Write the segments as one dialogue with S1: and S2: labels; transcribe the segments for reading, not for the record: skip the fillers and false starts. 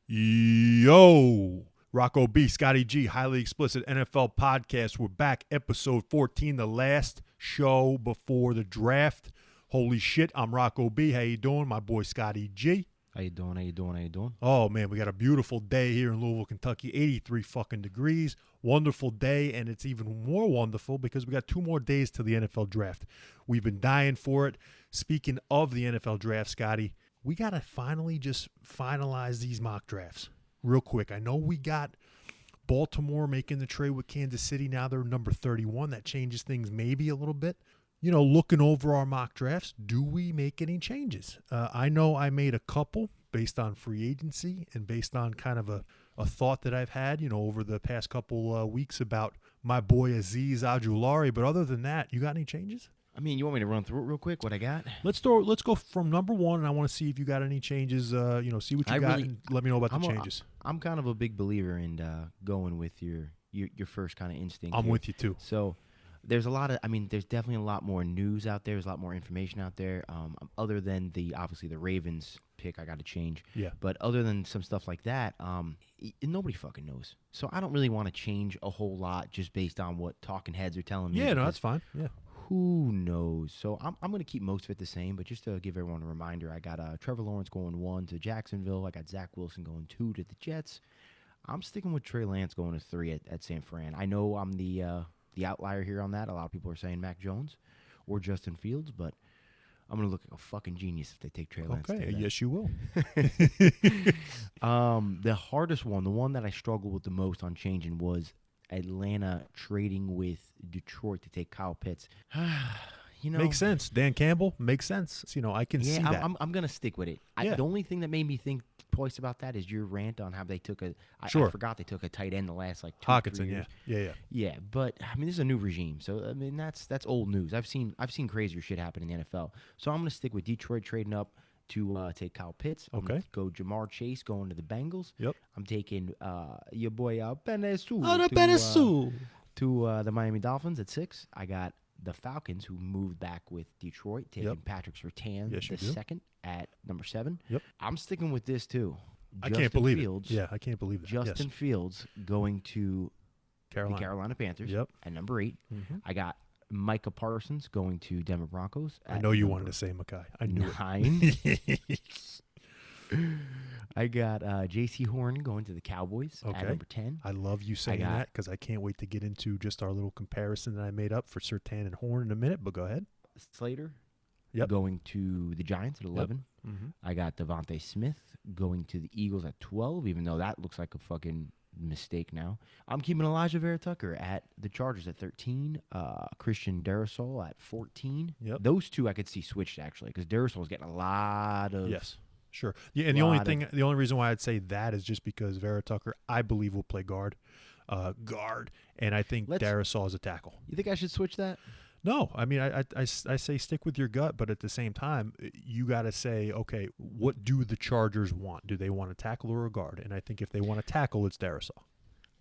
S1: Yo, Rocco B, Scotty G, highly explicit NFL podcast. We're back, episode 14, the last show before the draft. Holy shit, I'm Rocco B. How you doing? My boy Scotty G.
S2: How you doing?
S1: Oh, man, we got a beautiful day here in Louisville, Kentucky, 83 fucking degrees. Wonderful day, and it's even more wonderful because we got 2 more days to the NFL draft. We've been dying for it. Speaking of the NFL draft, Scotty, we got to finally just finalize these mock drafts real quick. I know we got Baltimore making the trade with Kansas City. Now they're number 31. That changes things maybe a little bit. You know, looking over our mock drafts, do we make any changes? I know I made a couple based on free agency and based on kind of a thought that I've had, you know, over the past couple weeks about my boy Azeez Ojulari. But other than that, you got any changes?
S2: I mean, you want me to run through it real quick, what I got?
S1: Let's go from number 1, and I want to see if you got any changes, see what you got and let me know about the changes.
S2: I'm kind of a big believer in going with your first kind of instinct.
S1: I'm
S2: here.
S1: with you, too.
S2: So there's definitely a lot more news out there. There's a lot more information out there. Other than obviously the Ravens pick, I got to change.
S1: Yeah.
S2: But other than some stuff like that, nobody fucking knows. So I don't really want to change a whole lot just based on what talking heads are telling me.
S1: Yeah, no, that's fine. Yeah.
S2: Who knows? So I'm going to keep most of it the same, but just to give everyone a reminder, I got Trevor Lawrence going 1 to Jacksonville. I got Zach Wilson going 2 to the Jets. I'm sticking with Trey Lance going to 3 at San Fran. I know I'm the outlier here on that. A lot of people are saying Mac Jones or Justin Fields, but I'm going to look like a fucking genius if they take Trey Lance.
S1: Okay, yes, you will.
S2: The hardest one, the one that I struggled with the most on changing was Atlanta trading with Detroit to take Kyle Pitts.
S1: Makes sense. Dan Campbell makes sense. I can see that.
S2: I'm gonna stick with it.
S1: Yeah.
S2: The only thing that made me think twice about that is your rant on how they took I forgot they took a tight end the last 2
S1: Hawkinson,
S2: 3 years.
S1: Yeah.
S2: Yeah, but I mean this is a new regime, so I mean that's old news. I've seen crazier shit happen in the NFL. So I'm gonna stick with Detroit trading up to take Kyle Pitts. I'm gonna go Jamar Chase going to the Bengals.
S1: Yep.
S2: I'm taking your boy Benesu. To the Miami Dolphins at 6. I got the Falcons, who moved back with Detroit, taking Patrick Surtain the second at number 7.
S1: Yep.
S2: I'm sticking with this too.
S1: I can't believe it. Yeah, I can't believe that.
S2: Justin Fields going to the Carolina Panthers at number 8.
S1: Mm-hmm.
S2: I got Micah Parsons going to Denver Broncos.
S1: I know you wanted to say Mackay. I knew
S2: 9. I got Jaycee Horn going to the Cowboys at number 10.
S1: I love you saying that because I can't wait to get into just our little comparison that I made up for Surtain and Horn in a minute, but go ahead.
S2: Slater going to the Giants at 11.
S1: Yep. Mm-hmm.
S2: I got Devontae Smith going to the Eagles at 12, even though that looks like a fucking mistake now. I'm keeping Elijah Vera Tucker at the Chargers at 13. Christian Darrisaw at 14.
S1: Yep.
S2: Those two I could see switched, actually, because Darrisaw's getting a lot of...
S1: Yes. Sure. Yeah, and the only reason why I'd say that is just because Vera Tucker, I believe, will play guard, and I think Darrisaw is a tackle.
S2: You think I should switch that?
S1: No, I mean I say stick with your gut, but at the same time, you got to say, okay, what do the Chargers want? Do they want a tackle or a guard? And I think if they want a tackle, it's Darrisaw.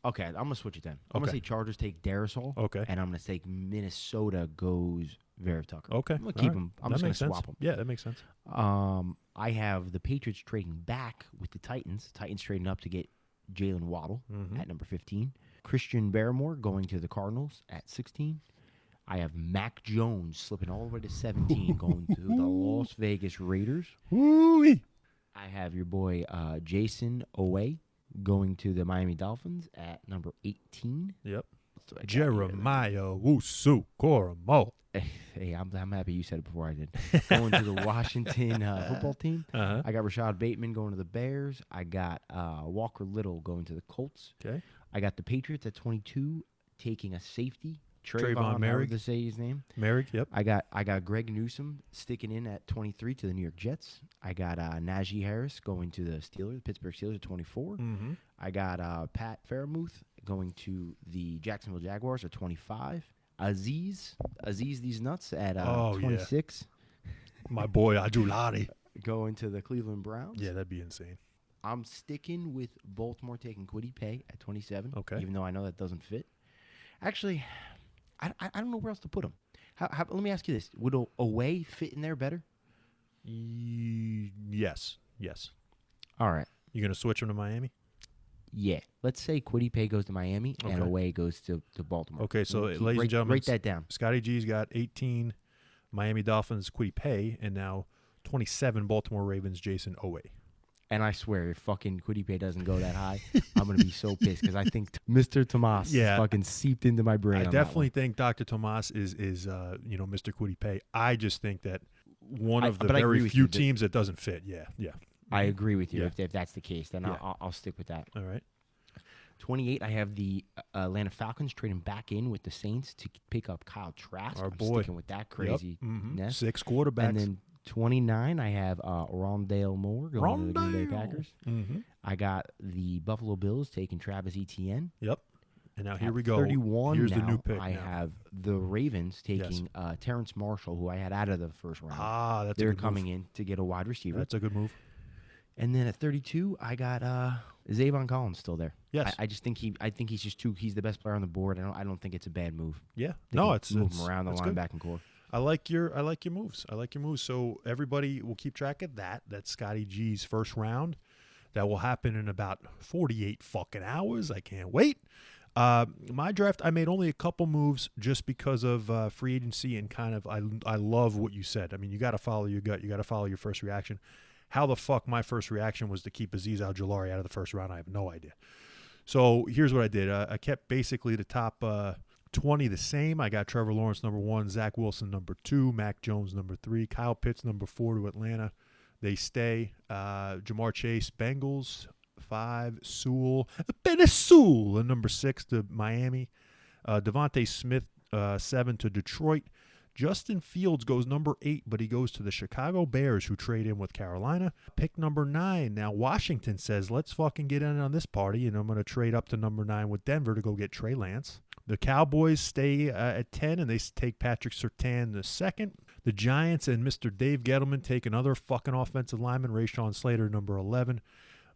S2: Okay, I'm gonna switch it then. I'm gonna say Chargers take Darrisaw.
S1: Okay,
S2: and I'm gonna say Minnesota goes Vera Tucker.
S1: Okay,
S2: I'm gonna keep him. I'm just gonna swap him.
S1: Yeah, that makes sense.
S2: I have the Patriots trading back with the Titans. Titans trading up to get Jalen Waddle at number 15. Christian Barmore going to the Cardinals at 16. I have Mac Jones slipping all the way to 17, going to the Las Vegas Raiders.
S1: Woo-wee.
S2: I have your boy Jason Owe going to the Miami Dolphins at number 18.
S1: Yep. Jeremiah Wusu-Koromo.
S2: Hey, I'm happy you said it before I did. Going to the Washington football team.
S1: Uh-huh.
S2: I got Rashad Bateman going to the Bears. I got Walker Little going to the Colts.
S1: Okay.
S2: I got the Patriots at 22 taking a safety.
S1: Trayvon Merrick.
S2: To say his name.
S1: Merrick, yep.
S2: I got Greg Newsome sticking in at 23 to the New York Jets. I got Najee Harris going to the Steelers, Pittsburgh Steelers at 24.
S1: Mm-hmm.
S2: I got Pat Fairmouth going to the Jacksonville Jaguars at 25. Azeez these nuts at 26.
S1: Yeah. My boy Ojulari
S2: going to the Cleveland Browns.
S1: Yeah, that'd be insane.
S2: I'm sticking with Baltimore taking Kwity Paye at 27.
S1: Okay.
S2: Even though I know that doesn't fit. Actually, I don't know where else to put him. Let me ask you this: would Away fit in there better?
S1: Yes.
S2: All right.
S1: You going to switch him to Miami?
S2: Yeah. Let's say Kwity Paye goes to Miami and
S1: Okay.
S2: away goes to Baltimore.
S1: Okay, so
S2: Keep-
S1: ladies and gentlemen,
S2: write that down.
S1: Scotty G's got 18 Miami Dolphins Kwity Paye, and now 27 Baltimore Ravens Jason Owe.
S2: And I swear, if fucking Kwity Paye doesn't go that high, I'm gonna be so pissed because I think Mr. Tomas is fucking seeped into my brain.
S1: I
S2: on
S1: definitely think Dr. Tomas is Mr. Kwity Paye. I just think that one of the
S2: but I agree
S1: very
S2: with
S1: few
S2: you that-
S1: teams that doesn't fit. Yeah.
S2: I agree with you.
S1: Yeah.
S2: If that's the case, then
S1: Yeah.
S2: I'll stick with that.
S1: All right.
S2: 28, I have the Atlanta Falcons trading back in with the Saints to pick up Kyle Trask.
S1: Our
S2: I'm
S1: boy.
S2: sticking with that crazy.
S1: Mhm. 6 quarterbacks.
S2: And then 29, I have Rondale Moore going to the Green Bay Packers.
S1: Mm-hmm.
S2: I got the Buffalo Bills taking Travis Etienne.
S1: Yep. And now here
S2: At
S1: we go.
S2: 31
S1: Here's
S2: now,
S1: the new pick.
S2: I
S1: now.
S2: have the Ravens taking Terrence Marshall, who I had out of the first round.
S1: That's
S2: They're
S1: a good
S2: coming
S1: move.
S2: in to get a wide receiver.
S1: That's a good move.
S2: And then at 32, I got Zavon Collins still there.
S1: Yes.
S2: I just think he's just he's the best player on the board. I don't think it's a bad move.
S1: Yeah.
S2: They
S1: No,
S2: can
S1: it's
S2: move him around the
S1: that's
S2: line
S1: good.
S2: back and core.
S1: I like your moves. So everybody will keep track of that. That's Scotty G's first round. That will happen in about 48 fucking hours. I can't wait. My draft, I made only a couple moves just because of free agency and kind of I love what you said. I mean, you got to follow your gut. You got to follow your first reaction. How the fuck my first reaction was to keep Azeez Al-Jabari out of the first round, I have no idea. So here's what I did. I kept basically the top 20 the same. I got Trevor Lawrence number 1, Zach Wilson number 2, Mac Jones number 3, Kyle Pitts number 4 to Atlanta. They stay. Jamar Chase, Bengals 5, Sewell, Benny Sewell, and number 6 to Miami. Devontae Smith 7 to Detroit. Justin Fields goes number 8, but he goes to the Chicago Bears, who trade in with Carolina. Pick number 9. Now, Washington says, let's fucking get in on this party, and I'm going to trade up to number 9 with Denver to go get Trey Lance. The Cowboys stay at 10, and they take Patrick Surtain the second. The Giants and Mr. Dave Gettleman take another fucking offensive lineman, Rashawn Slater, number 11.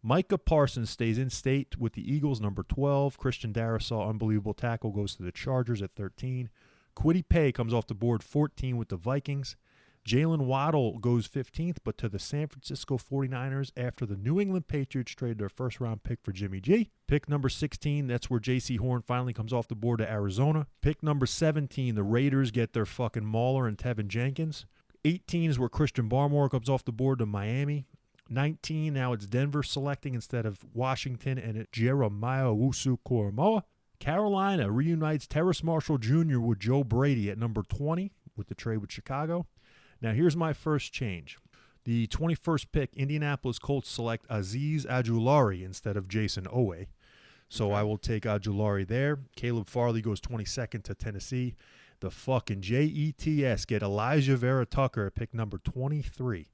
S1: Micah Parsons stays in state with the Eagles, number 12. Christian Darrisaw, unbelievable tackle, goes to the Chargers at 13. Kwity Paye comes off the board 14 with the Vikings. Jalen Waddle goes 15th, but to the San Francisco 49ers after the New England Patriots traded their first-round pick for Jimmy G. Pick number 16, that's where Jaycee Horn finally comes off the board to Arizona. Pick number 17, the Raiders get their fucking Mauler and Tevin Jenkins. 18 is where Christian Barmore comes off the board to Miami. 19, now it's Denver selecting instead of Washington, and it's Jeremiah Owusu-Koramoah. Carolina reunites Terrace Marshall Jr. with Joe Brady at number 20 with the trade with Chicago. Now, here's my first change. The 21st pick, Indianapolis Colts select Azeez Al-Jabari instead of Jason Owe. So I will take Al-Jabari there. Caleb Farley goes 22nd to Tennessee. The fucking Jets get Elijah Vera Tucker at pick number 23.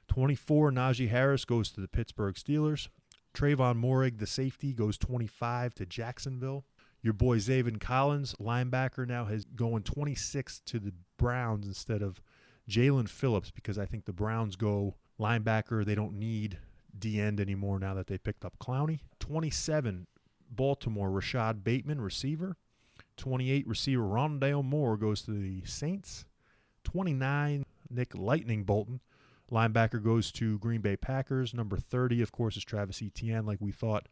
S1: 24, Najee Harris goes to the Pittsburgh Steelers. Trayvon Moehrig, the safety, goes 25 to Jacksonville. Your boy Zaven Collins, linebacker, now has going 26 to the Browns instead of Jalen Phillips, because I think the Browns go linebacker. They don't need D-end anymore now that they picked up Clowney. 27, Baltimore, Rashad Bateman, receiver. 28, receiver Rondale Moore goes to the Saints. 29, Nick Lightning Bolton, linebacker, goes to Green Bay Packers. Number 30, of course, is Travis Etienne, like we thought.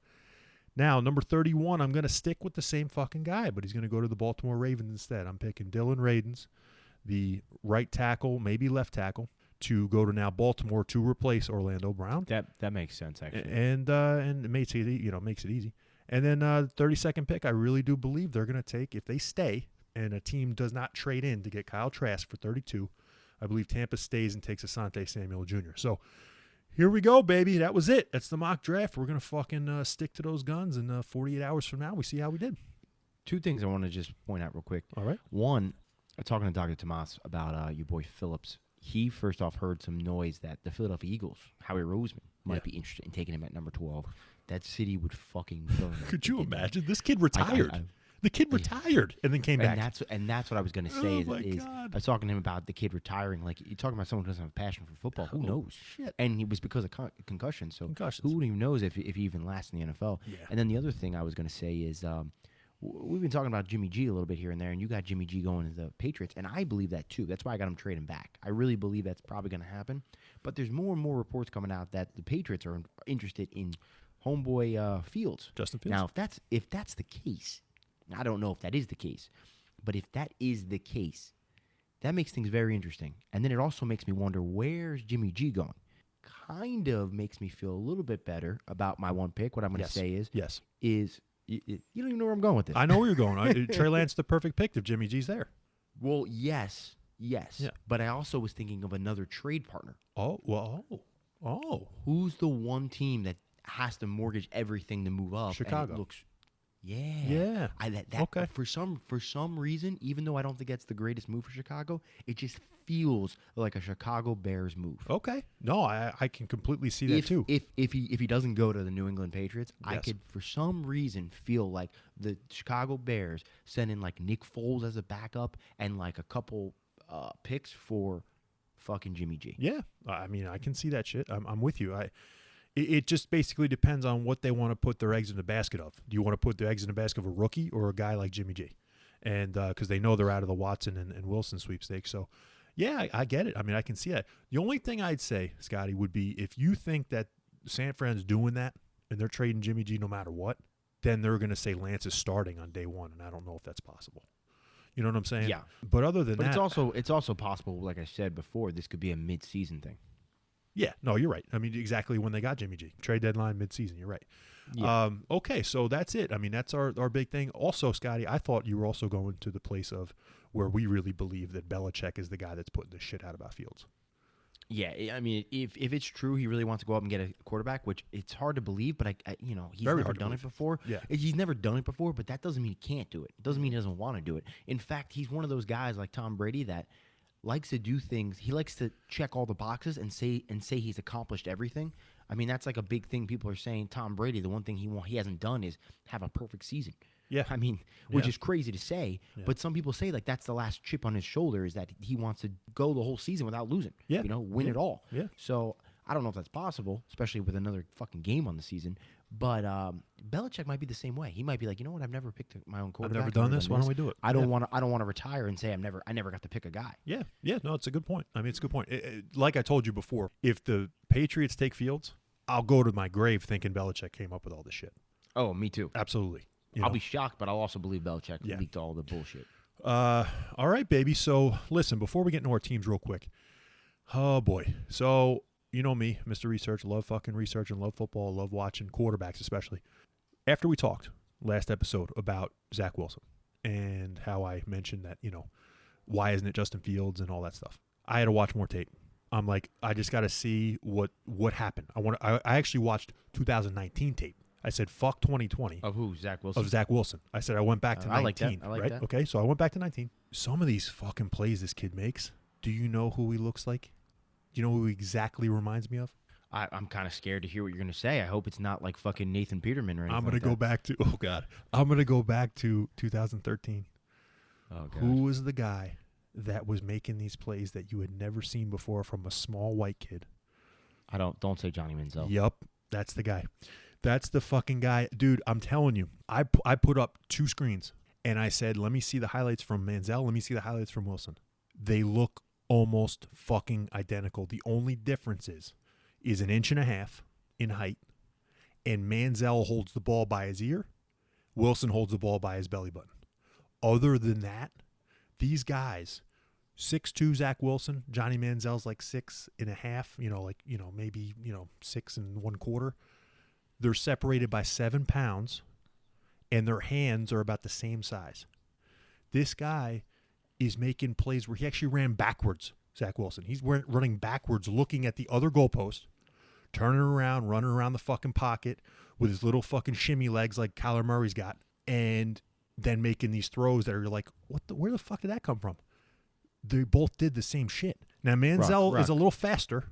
S1: Now, number 31, I'm going to stick with the same fucking guy, but he's going to go to the Baltimore Ravens instead. I'm picking Dylan Radins, the right tackle, maybe left tackle, to go to now Baltimore to replace Orlando Brown.
S2: That makes sense, actually.
S1: And it makes it easy. And then 32nd pick, I really do believe they're going to take, if they stay and a team does not trade in to get Kyle Trask for 32, I believe Tampa stays and takes Asante Samuel Jr. So here we go, baby. That was it. That's the mock draft. We're going to fucking stick to those guns, and 48 hours from now, we see how we did.
S2: Two things I want to just point out real quick.
S1: All right.
S2: One, talking to Dr. Tomas about your boy Phillips, he first off heard some noise that the Philadelphia Eagles, Howie Roseman, might be interested in taking him at number 12. That city would fucking burn.
S1: Could you imagine? This kid retired. The kid retired and then came back.
S2: And that's what I was going to say. I was talking to him about the kid retiring. Like, you're talking about someone who doesn't have a passion for football. Who knows?
S1: Shit.
S2: And it was because of concussion. So
S1: Concussions.
S2: who even knows if he even lasts in the NFL?
S1: Yeah.
S2: And then the other thing I was going to say is we've been talking about Jimmy G a little bit here and there, and you got Jimmy G going to the Patriots, and I believe that too. That's why I got him trading back. I really believe that's probably going to happen. But there's more and more reports coming out that the Patriots are interested in homeboy Fields.
S1: Justin Fields.
S2: Now, if that's the case, I don't know if that is the case, but if that is the case, that makes things very interesting. And then it also makes me wonder, where's Jimmy G going? Kind of makes me feel a little bit better about my one pick. What I'm going to say is you don't even know where I'm going with this.
S1: I know where you're going. Trey Lance, the perfect pick if Jimmy G's there.
S2: Well, yes.
S1: Yeah.
S2: But I also was thinking of another trade partner.
S1: Oh.
S2: Who's the one team that has to mortgage everything to move up?
S1: Chicago.
S2: And it looks,
S1: Yeah.
S2: Okay. For some reason, even though I don't think that's the greatest move for Chicago, it just feels like a Chicago Bears move.
S1: Okay. No, I can completely see that too.
S2: If he doesn't go to the New England Patriots, I
S1: Yes.
S2: could for some reason feel like the Chicago Bears send in like Nick Foles as a backup and like a couple picks for fucking Jimmy G.
S1: Yeah. I mean, I can see that shit. I'm with you. It just basically depends on what they want to put their eggs in the basket of. Do you want to put their eggs in the basket of a rookie or a guy like Jimmy G? And because they know they're out of the Watson and Wilson sweepstakes. So, yeah, I get it. I mean, I can see that. The only thing I'd say, Scotty, would be if you think that San Fran's doing that and they're trading Jimmy G no matter what, then they're going to say Lance is starting on day one, and I don't know if that's possible. You know what I'm saying?
S2: Yeah.
S1: But other than that,
S2: it's also possible, like I said before, this could be a mid-season thing.
S1: yeah, no, you're right. I mean, exactly when they got Jimmy G. Trade deadline mid-season. You're right.
S2: Yeah.
S1: Okay, so that's it. I mean, that's our big thing. Also, Scotty, I thought you were also going to the place of where we really believe that Belichick is the guy that's putting the shit out about Fields.
S2: Yeah, I mean, if it's true, he really wants to go up and get a quarterback, which it's hard to believe, but he's
S1: Very
S2: never
S1: hard to
S2: done it
S1: believe.
S2: before.
S1: Yeah.
S2: He's never done it before, but that doesn't mean he can't do it. It doesn't mean he doesn't want to do it. In fact, he's one of those guys like Tom Brady that likes to do things. He likes to check all the boxes and say he's accomplished everything. I mean, that's like a big thing people are saying. Tom Brady, the one thing he hasn't done is have a perfect season.
S1: Yeah.
S2: I mean, which
S1: Yeah.
S2: is crazy to say,
S1: Yeah.
S2: but some people say like that's the last chip on his shoulder is that he wants to go the whole season without losing.
S1: Yeah.
S2: Win it all.
S1: Yeah.
S2: So I don't know if that's possible, especially with another fucking game on the season. But Belichick might be the same way. He might be like, you know what? I've never picked my own
S1: I've
S2: quarterback.
S1: never done this. Why don't we do it?
S2: I don't want to retire and say I never got to pick a guy.
S1: Yeah. No, it's a good point. I mean, it's a good point. Like I told you before, if the Patriots take Fields, I'll go to my grave thinking Belichick came up with all this shit.
S2: Oh, me too.
S1: Absolutely.
S2: I'll be shocked, but I'll also believe Belichick
S1: Yeah.
S2: leaked all the bullshit.
S1: All right, baby. So listen, before we get into our teams real quick. Oh, boy. So you know me, Mr. Research. Love fucking research and love football. Love watching quarterbacks especially. After we talked last episode about Zach Wilson and how I mentioned that, why isn't it Justin Fields and all that stuff, I had to watch more tape. I'm like, I just got to see what happened. I actually watched 2019 tape. I said, fuck 2020.
S2: Of who? Zach Wilson?
S1: Of Zach Wilson. I said I went back to 19.
S2: I like
S1: right?
S2: that.
S1: Okay, so I went back to 19. Some of these fucking plays this kid makes, do you know who he looks like? Do you know who he exactly reminds me of?
S2: I'm kind of scared to hear what you're going to say. I hope it's not like fucking Nathan Peterman or anything.
S1: I'm going to go back to, oh, God. I'm going to go back to 2013.
S2: Oh, God.
S1: Who was the guy that was making these plays that you had never seen before from a small white kid?
S2: Don't say Johnny Manziel.
S1: Yup, that's the guy. That's the fucking guy. Dude, I'm telling you, I put up 2 screens, and I said, let me see the highlights from Manziel. Let me see the highlights from Wilson. They look almost fucking identical. The only difference is an inch and a half in height, and Manziel holds the ball by his ear. Wilson holds the ball by his belly button. Other than that, these guys, 6'2" Zach Wilson, Johnny Manziel's like 6.5, maybe 6 1/4. They're separated by 7 pounds, and their hands are about the same size. This guy is making plays where he actually ran backwards, Zach Wilson. He's running backwards, looking at the other goalpost, turning around, running around the fucking pocket with his little fucking shimmy legs like Kyler Murray's got, and then making these throws that are like, where the fuck did that come from? They both did the same shit. Now, Manziel is a little faster,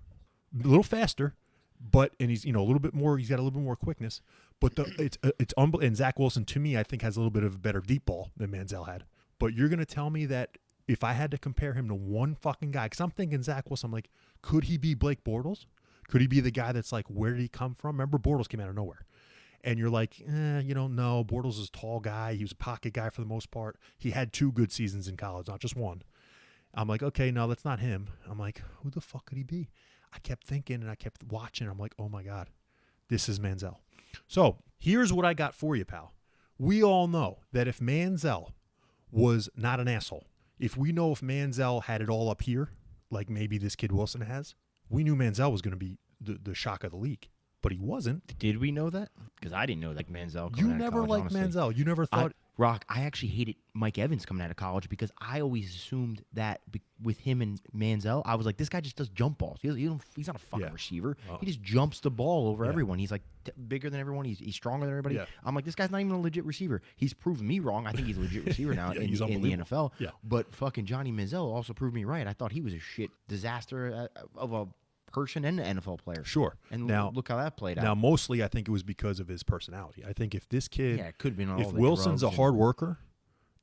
S1: but he's a little bit more. He's got a little bit more quickness. But it's unbelievable. And Zach Wilson, to me, I think has a little bit of a better deep ball than Manziel had. But you're gonna tell me that if I had to compare him to one fucking guy, because I'm thinking Zach Wilson, I'm like, could he be Blake Bortles? Could he be the guy that's like, where did he come from? Remember, Bortles came out of nowhere. And you're like, no, Bortles is a tall guy. He was a pocket guy for the most part. He had 2 good seasons in college, not just one. I'm like, okay, no, that's not him. I'm like, who the fuck could he be? I kept thinking and I kept watching. I'm like, oh my God, this is Manziel. So here's what I got for you, pal. We all know that if Manziel was not an asshole, if Manziel had it all up here, like maybe this kid Wilson has, we knew Manziel was going to be the shock of the league. But he wasn't.
S2: Did we know that? Because I didn't know that Manziel.
S1: You never liked Manziel. You never thought.
S2: Rock, I actually hated Mike Evans coming out of college because I always assumed that with him and Manziel, I was like, this guy just does jump balls. He's not a fucking receiver.
S1: Oh.
S2: He just jumps the ball over everyone. He's like bigger than everyone. He's stronger than everybody.
S1: Yeah.
S2: I'm like, this guy's not even a legit receiver. He's proven me wrong. I think he's a legit receiver now in the NFL.
S1: Yeah.
S2: But fucking Johnny Manziel also proved me right. I thought he was a shit disaster of a person and an NFL player.
S1: Sure.
S2: And
S1: now,
S2: look how that played out.
S1: Now, mostly I think it was because of his personality. I think if this kid,
S2: it could have been all
S1: if
S2: the
S1: Wilson's a
S2: drugs
S1: hard worker,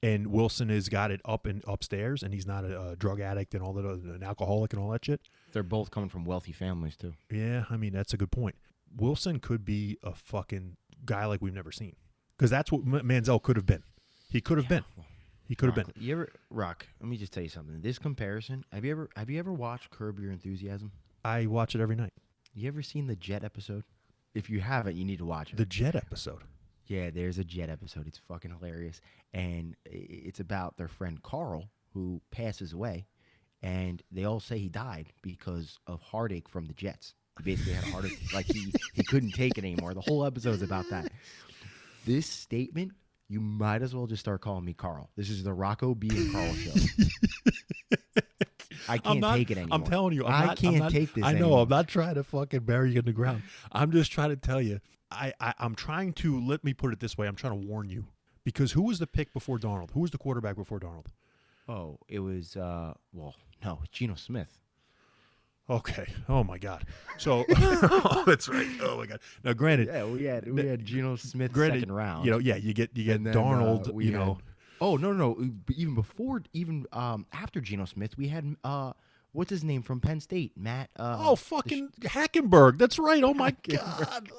S1: and Wilson has got it up and upstairs, and he's not a drug addict and all that, an alcoholic and all that shit.
S2: They're both coming from wealthy families too.
S1: Yeah, I mean that's a good point. Wilson could be a fucking guy like we've never seen, because that's what Manziel could have been. He could have been. He could have been.
S2: You ever, Rock? Let me just tell you something. This comparison. Have you ever watched Curb Your Enthusiasm?
S1: I watch it every night.
S2: You ever seen the Jet episode? If you haven't, you need to watch it.
S1: The Jet episode.
S2: Yeah, there's a Jet episode. It's fucking hilarious, and it's about their friend Carl who passes away, and they all say he died because of heartache from the Jets. He basically had a heartache, like he couldn't take it anymore. The whole episode's about that. This statement, you might as well just start calling me Carl. This is the Rocco B and Carl show. I can't take it anymore.
S1: I'm telling you,
S2: I can't take this.
S1: I know.
S2: Anymore.
S1: I'm not trying to fucking bury you in the ground. I'm just trying to tell you. I'm trying to, let me put it this way. I'm trying to warn you, because who was the pick before Darnold? Who was the quarterback before Darnold?
S2: Oh, it was Geno Smith.
S1: Okay. Oh my God. So oh, that's right. Oh my God. Now, granted,
S2: Yeah, we had Geno Smith
S1: granted,
S2: second round.
S1: You get
S2: And then,
S1: Darnold.
S2: we had- Oh no! Even before, after Geno Smith, we had what's his name from Penn State, Matt.
S1: Fucking Hackenberg. That's right. Oh my God.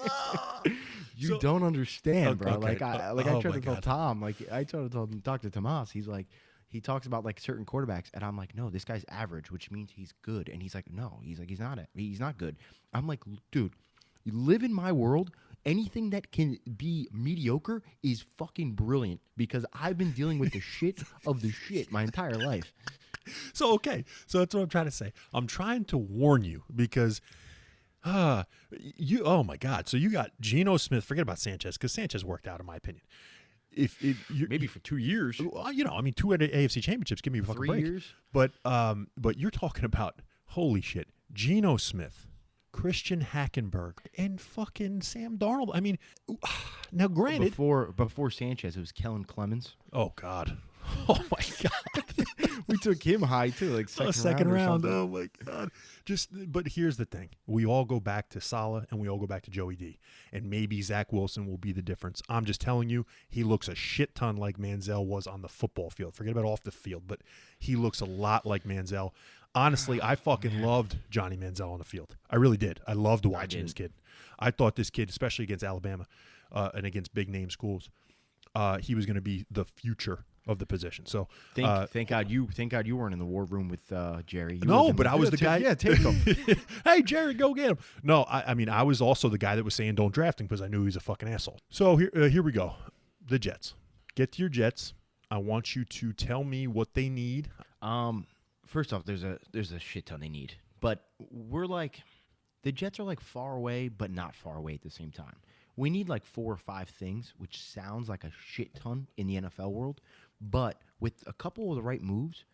S2: You don't understand, bro.
S1: Okay.
S2: I tried to tell Tom. I tried to tell Dr. Tomas. He's like, he talks about like certain quarterbacks, and I'm like, no, this guy's average, which means he's good. And he's like, no, he's not good. I'm like, dude, you live in my world. Anything that can be mediocre is fucking brilliant, because I've been dealing with the shit of the shit my entire life.
S1: So that's what I'm trying to say. I'm trying to warn you, because oh my God. So you got Geno Smith. Forget about Sanchez, because Sanchez worked out, in my opinion. If you're,
S2: Maybe for 2 years,
S1: 2 AFC championships. Give me a fucking
S2: 3
S1: break.
S2: years.
S1: But you're talking about, holy shit, Geno Smith, Christian Hackenberg, and fucking Sam Darnold. I mean, now granted,
S2: Before Sanchez, it was Kellen Clemens.
S1: oh God, oh my God,
S2: We took him high too, like second round.
S1: Oh my God. But here's the thing: we all go back to Saleh and we all go back to Joey D, and maybe Zach Wilson will be the difference. I'm just telling you, he looks a shit ton like Manziel was on the football field. Forget about off the field, but he looks a lot like Manziel. Honestly, I fucking loved Johnny Manziel on the field. I really did. I loved watching this kid. I thought this kid, especially against Alabama and against big name schools, he was going to be the future of the position. So
S2: thank God you weren't in the war room with Jerry.
S1: No, but I was the guy.
S2: Yeah, take him.
S1: Hey, Jerry, go get him. No, I mean, I was also the guy that was saying don't draft him because I knew he was a fucking asshole. So here we go. The Jets. Get to your Jets. I want you to tell me what they need.
S2: First off, there's a shit ton they need, but we're like, the Jets are like far away, but not far away at the same time. We need like 4 or 5 things, which sounds like a shit ton in the NFL world, but with a couple of the right moves,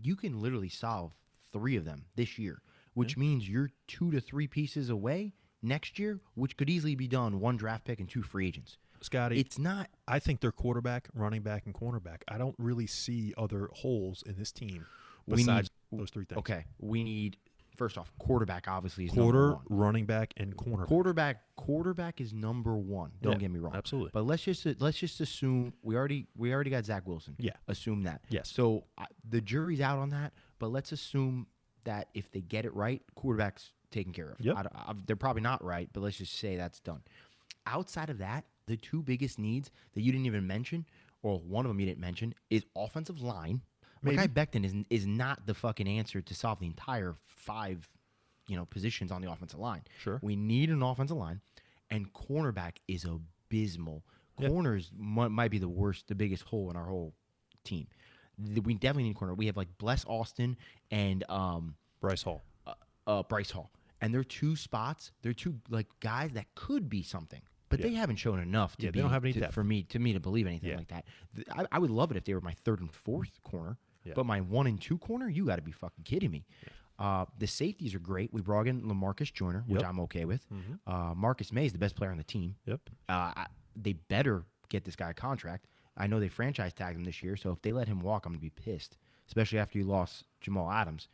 S2: you can literally solve 3 of them this year, which means you're 2 to 3 pieces away next year, which could easily be done 1 draft pick and 2 free agents.
S1: Scotty,
S2: it's not.
S1: I think they're quarterback, running back, and cornerback. I don't really see other holes in this team besides those 3 things.
S2: Okay, we need, first off, quarterback obviously is
S1: Quarter,
S2: number 1.
S1: running back, and cornerback.
S2: Quarterback is number 1. Don't get me wrong.
S1: Absolutely.
S2: But let's just assume we already got Zach Wilson.
S1: Yeah.
S2: Assume that.
S1: Yes.
S2: So the jury's out on that. But let's assume that if they get it right, quarterback's taken care of.
S1: Yep.
S2: They're probably not right, but let's just say that's done. Outside of that, the 2 biggest needs that you didn't even mention, or one of them you didn't mention, is offensive line. Mekhi Becton is not the fucking answer to solve the entire 5 positions on the offensive line.
S1: Sure.
S2: We need an offensive line. and cornerback is abysmal.
S1: Yeah.
S2: Corners might be the biggest hole in our whole team. We definitely need corner. We have like Bless Austin and
S1: Bryce Hall.
S2: Bryce Hall, and they're two spots. They're two like guys that could be something, but they haven't shown enough to be.
S1: They don't have any depth.
S2: For me to believe anything like that. I would love it if they were my third and fourth corner, but my 1 and 2 corner, you got to be fucking kidding me. The safeties are great. We brought in LaMarcus Joyner, which I'm okay with. Marcus May is the best player on the team. They better get this guy a contract. I know they franchise tagged him this year, so if they let him walk, I'm going to be pissed, especially after you lost Jamal Adams.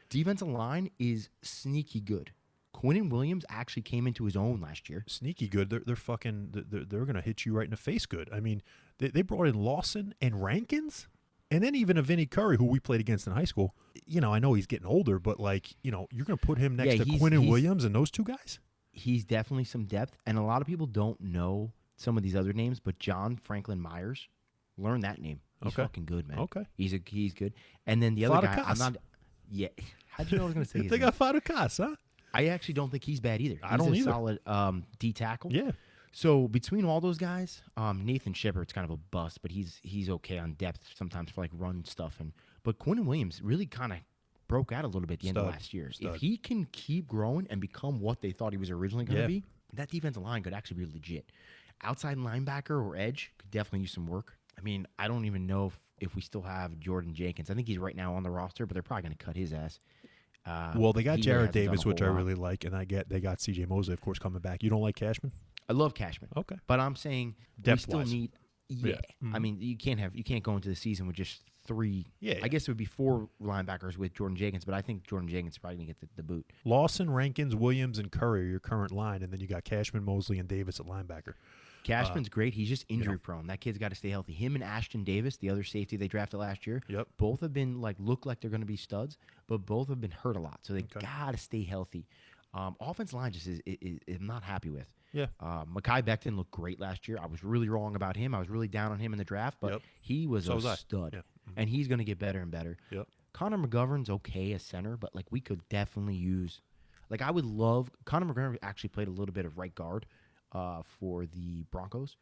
S2: Defensive line is sneaky good. Quinnen Williams actually came into his own last year.
S1: Sneaky good. They're fucking. They're going to hit you right in the face good. I mean, they brought in Lawson and Rankins, and then even a Vinny Curry, who we played against in high school. You know, I know he's getting older, but like, you know, you're going to put him next to Quinnen Williams and those two guys.
S2: He's definitely some depth, and a lot of people don't know some of these other names, but John Franklin Myers, learn that name. He's fucking good, man. He's good. And then the other guy, I'm not. Yeah, how'd you know I was going to say?
S1: They got Fadukas, huh?
S2: I actually don't think he's bad either.
S1: I don't either.
S2: Solid D tackle.
S1: Yeah.
S2: So between all those guys, Nathan Shepard's kind of a bust, but he's okay on depth sometimes for like run stuff. But Quinnen Williams really kind of broke out a little bit at the end of last year. If he can keep growing and become what they thought he was originally going to be, that defensive line could actually be legit. Outside linebacker or edge could definitely use some work. I mean, I don't even know if we still have Jordan Jenkins. I think he's right now on the roster, but they're probably going to cut his ass.
S1: Well, they got Jared Davis, which I really like, and they got C.J. Mosley, of course, coming back. You don't like Cashman?
S2: I love Cashman.
S1: Okay,
S2: but I'm saying
S1: depth
S2: we still need. I mean, you can't go into the season with just 3. I guess it would be 4 linebackers with Jordan Jenkins, but I think Jordan Jenkins is probably gonna get the boot.
S1: Lawson, Rankins, Williams, and Curry are your current line, and then you got Cashman, Mosley, and Davis at linebacker.
S2: Cashman's great. He's just injury prone. That kid's got to stay healthy. Him and Ashton Davis, the other safety they drafted last year, both have been look like they're going to be studs, but both have been hurt a lot. So they got to stay healthy. Offensive line just is I'm not happy with. Mekhi Becton looked great last year. I was really wrong about him. I was really down on him in the draft, but he was a stud, and he's going to get better and better. Connor McGovern's okay as center, but we could definitely use. I would love Connor McGovern actually played a little bit of right guard. For the Broncos.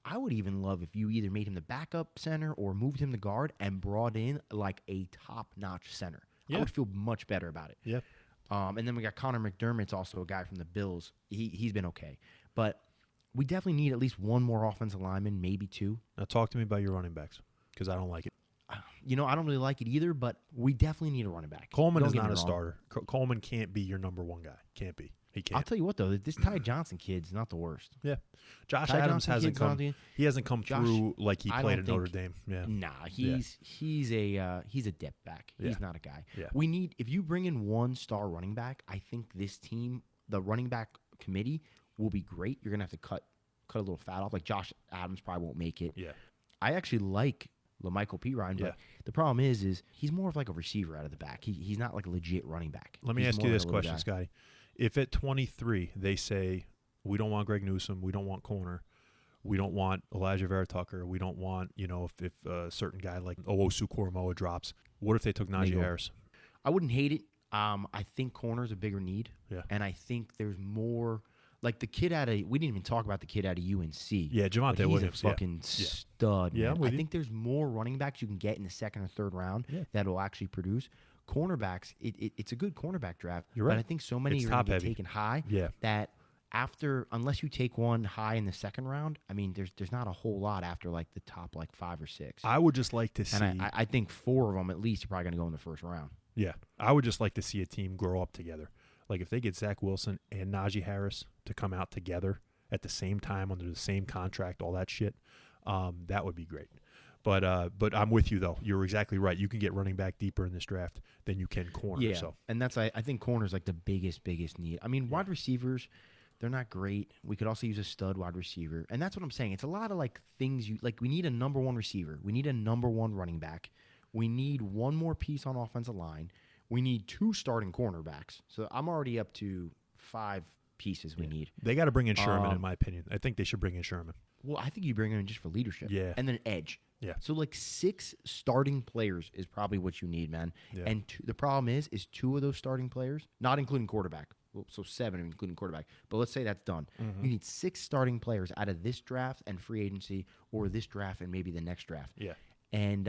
S2: I would even love if you either made him the backup center or moved him to guard and brought in a top-notch center. I would feel much better about it. And then we got Connor McDermott's also a guy from the Bills. He's been okay. But we definitely need at least one more offensive lineman, maybe 2.
S1: Now talk to me about your running backs, because I don't like it.
S2: I don't really like it either, but we definitely need a running back.
S1: Coleman is not a starter. Coleman can't be your number 1 guy. Can't be. He can't.
S2: I'll tell you what, though, this Ty Johnson kid's not the worst.
S1: Josh Adams hasn't come. He hasn't come through like he played at Notre Dame.
S2: Nah, he's a depth back. He's not a guy. We need, if you bring in 1 star running back, I think this team, the running back committee, will be great. You're gonna have to cut a little fat off. Josh Adams probably won't make it. I actually like LaMichael Pirine, but the problem is he's more of a receiver out of the back. He's not a legit running back.
S1: Let me ask you this question, Scotty. If at 23 they say, we don't want Greg Newsome, we don't want corner, we don't want Elijah Vera Tucker, we don't want, if a certain guy like Owosu Koromoa drops, what if they took Najee Harris?
S2: I wouldn't hate it. I think corner is a bigger need. And I think there's more. The kid we didn't even talk about the kid out of UNC.
S1: Yeah, Javonte Williams.
S2: He's a fucking stud. I think there's more running backs you can get in the 2nd or 3rd round that will actually produce. Cornerbacks, it's a good cornerback draft.
S1: You're right.
S2: But I think so many are going to get taken high that unless you take one high in the 2nd round, I mean, there's not a whole lot after the top 5 or 6.
S1: I would just like to see.
S2: And I think 4 of them at least are probably going to go in the 1st round.
S1: Yeah, I would just like to see a team grow up together. If they get Zach Wilson and Najee Harris to come out together at the same time under the same contract, all that shit, that would be great. But I'm with you, though. You're exactly right. You can get running back deeper in this draft than you can corner.
S2: Yeah,
S1: so.
S2: And that's I think corner's the biggest need. I mean, wide receivers, they're not great. We could also use a stud wide receiver. And that's what I'm saying. It's a lot of things we need a number 1 receiver. We need a number 1 running back. We need 1 more piece on offensive line. We need 2 starting cornerbacks. So I'm already up to 5 pieces we need.
S1: They got to bring in Sherman, in my opinion. I think they should bring in Sherman.
S2: Well, I think you bring him in just for leadership.
S1: Yeah.
S2: And then edge.
S1: Yeah.
S2: So 6 starting players is probably what you need, man. Yeah. And the problem is 2 of those starting players, not including quarterback, Well, so 7, including quarterback. But let's say that's done.
S1: Mhm.
S2: You need 6 starting players out of this draft and free agency, or this draft and maybe the next draft.
S1: Yeah.
S2: And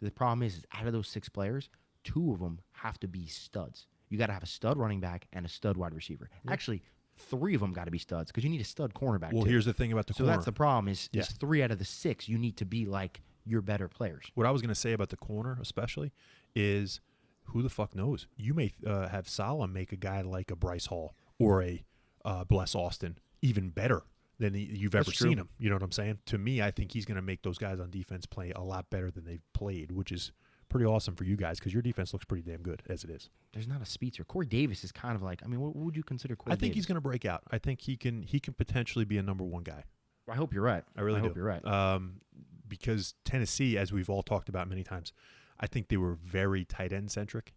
S2: the problem is out of those 6 players, 2 of them have to be studs. You got to have a stud running back and a stud wide receiver.
S1: Yeah.
S2: Actually, 3 of them got to be studs because you need a stud cornerback.
S1: Well,
S2: too.
S1: here's the thing about the
S2: So
S1: corner.
S2: that's the problem is 3 out of the 6 you need to be like your better players.
S1: What I was going to say about the corner especially is who the fuck knows? You may have Salah make a guy like a Bryce Hall or a Bless Austin even better than you've ever seen him. You know what I'm saying? To me, I think he's going to make those guys on defense play a lot better than they've played, which is pretty awesome for you guys because your defense looks pretty damn good as it is.
S2: There's not a speedster. Corey Davis is kind of like, I mean, what would you consider Corey
S1: I think
S2: Davis?
S1: he's going to break out. I think he can potentially be a number 1 guy.
S2: I hope you're right.
S1: I really do.
S2: hope you're right.
S1: Because Tennessee, as we've all talked about many times, I think they were very tight end centric.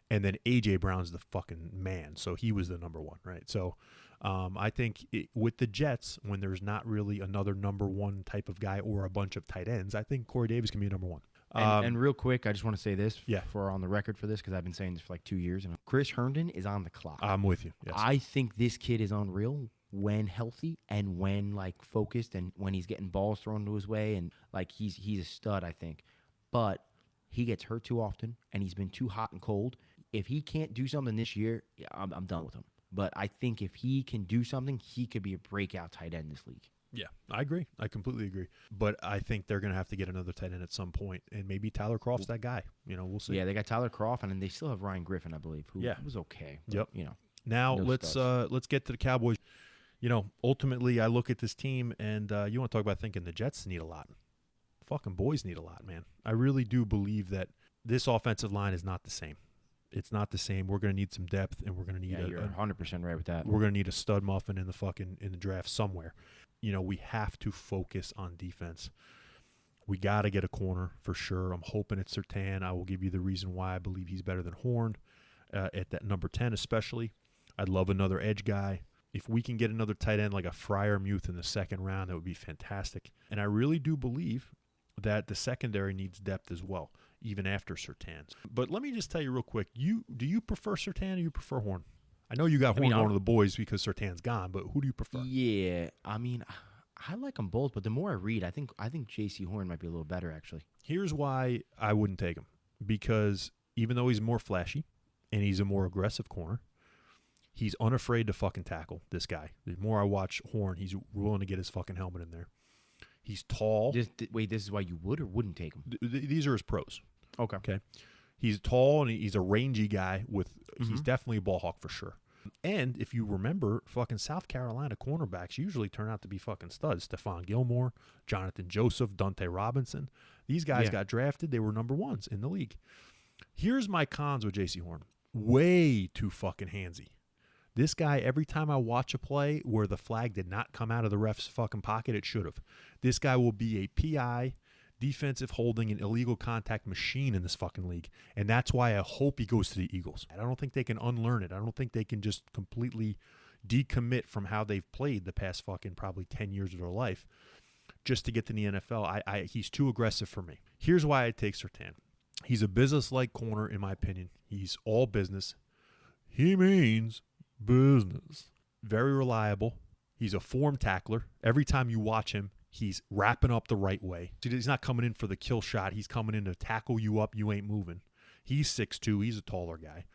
S1: And then A.J. Brown's the fucking man. So he was the number 1, right? So I think with the Jets, when there's not really another number 1 type of guy or a bunch of tight ends, I think Corey Davis can be number 1.
S2: And real quick, I just want to say this
S1: Yeah.
S2: for on the record for this because I've been saying this for like 2 years. And Chris Herndon is on the clock.
S1: I'm with you. Yes.
S2: I think this kid is unreal when healthy and when like focused and when he's getting balls thrown to his way and like he's a stud, I think. But he gets hurt too often and he's been too hot and cold. If he can't do something this year, I'm done with him. But I think if he can do something, he could be a breakout tight end in this league.
S1: Yeah, I agree. I completely agree. But I think they're going to have to get another tight end at some point, and maybe Tyler Croft's that guy. You know, we'll see.
S2: Yeah, they got Tyler Croft, and then they still have Ryan Griffin, I believe, who was okay. But,
S1: Yep.
S2: You know.
S1: Now
S2: no
S1: let's get to the Cowboys. You know, ultimately, I look at this team, and you want to talk about thinking the Jets need a lot. Fucking boys need a lot, man. I really do believe that this offensive line is not the same. It's not the same. We're going to need some depth, and we're going to need
S2: you're 100% right with that.
S1: We're going to need a stud muffin in the draft somewhere. You know, we have to focus on defense. We got to get a corner for sure. I'm hoping it's Surtain. I will give you the reason why I believe he's better than Horn at that number 10 especially. I'd love another edge guy. If we can get another tight end like a Freiermuth in the 2nd round, that would be fantastic. And I really do believe that the secondary needs depth as well, even after Surtain. But let me just tell you real quick, do you prefer Surtain or you prefer Horn? I know you got Horn going to the boys because Surtain's gone, but who do you prefer?
S2: Yeah, I mean, I like them both, but the more I read, I think Jaycee Horn might be a little better, actually.
S1: Here's why I wouldn't take him. Because even though he's more flashy and he's a more aggressive corner, he's unafraid to fucking tackle this guy. The more I watch Horn, he's willing to get his fucking helmet in there. He's tall.
S2: This is why you would or wouldn't take him?
S1: These are his pros.
S2: Okay.
S1: He's tall and he's a rangy guy he's definitely a ball hawk for sure. And if you remember, fucking South Carolina cornerbacks usually turn out to be fucking studs. Stephon Gilmore, Jonathan Joseph, Dante Robinson. These guys got drafted. They were number 1s in the league. Here's my cons with Jaycee Horn. Way too fucking handsy. This guy, every time I watch a play where the flag did not come out of the ref's fucking pocket, it should have. This guy will be a PI, defensive holding, and illegal contact machine in this fucking league. And that's why I hope he goes to the Eagles. I don't think they can unlearn it. I don't think they can just completely decommit from how they've played the past fucking probably 10 years of their life just to get to the NFL. He's too aggressive for me. Here's why I take Surtain. He's a business-like corner, in my opinion. He's all business. He means business. Very reliable. He's a form tackler. Every time you watch him, he's wrapping up the right way. He's not coming in for the kill shot. He's coming in to tackle you up. You ain't moving. He's 6'2". He's a taller guy.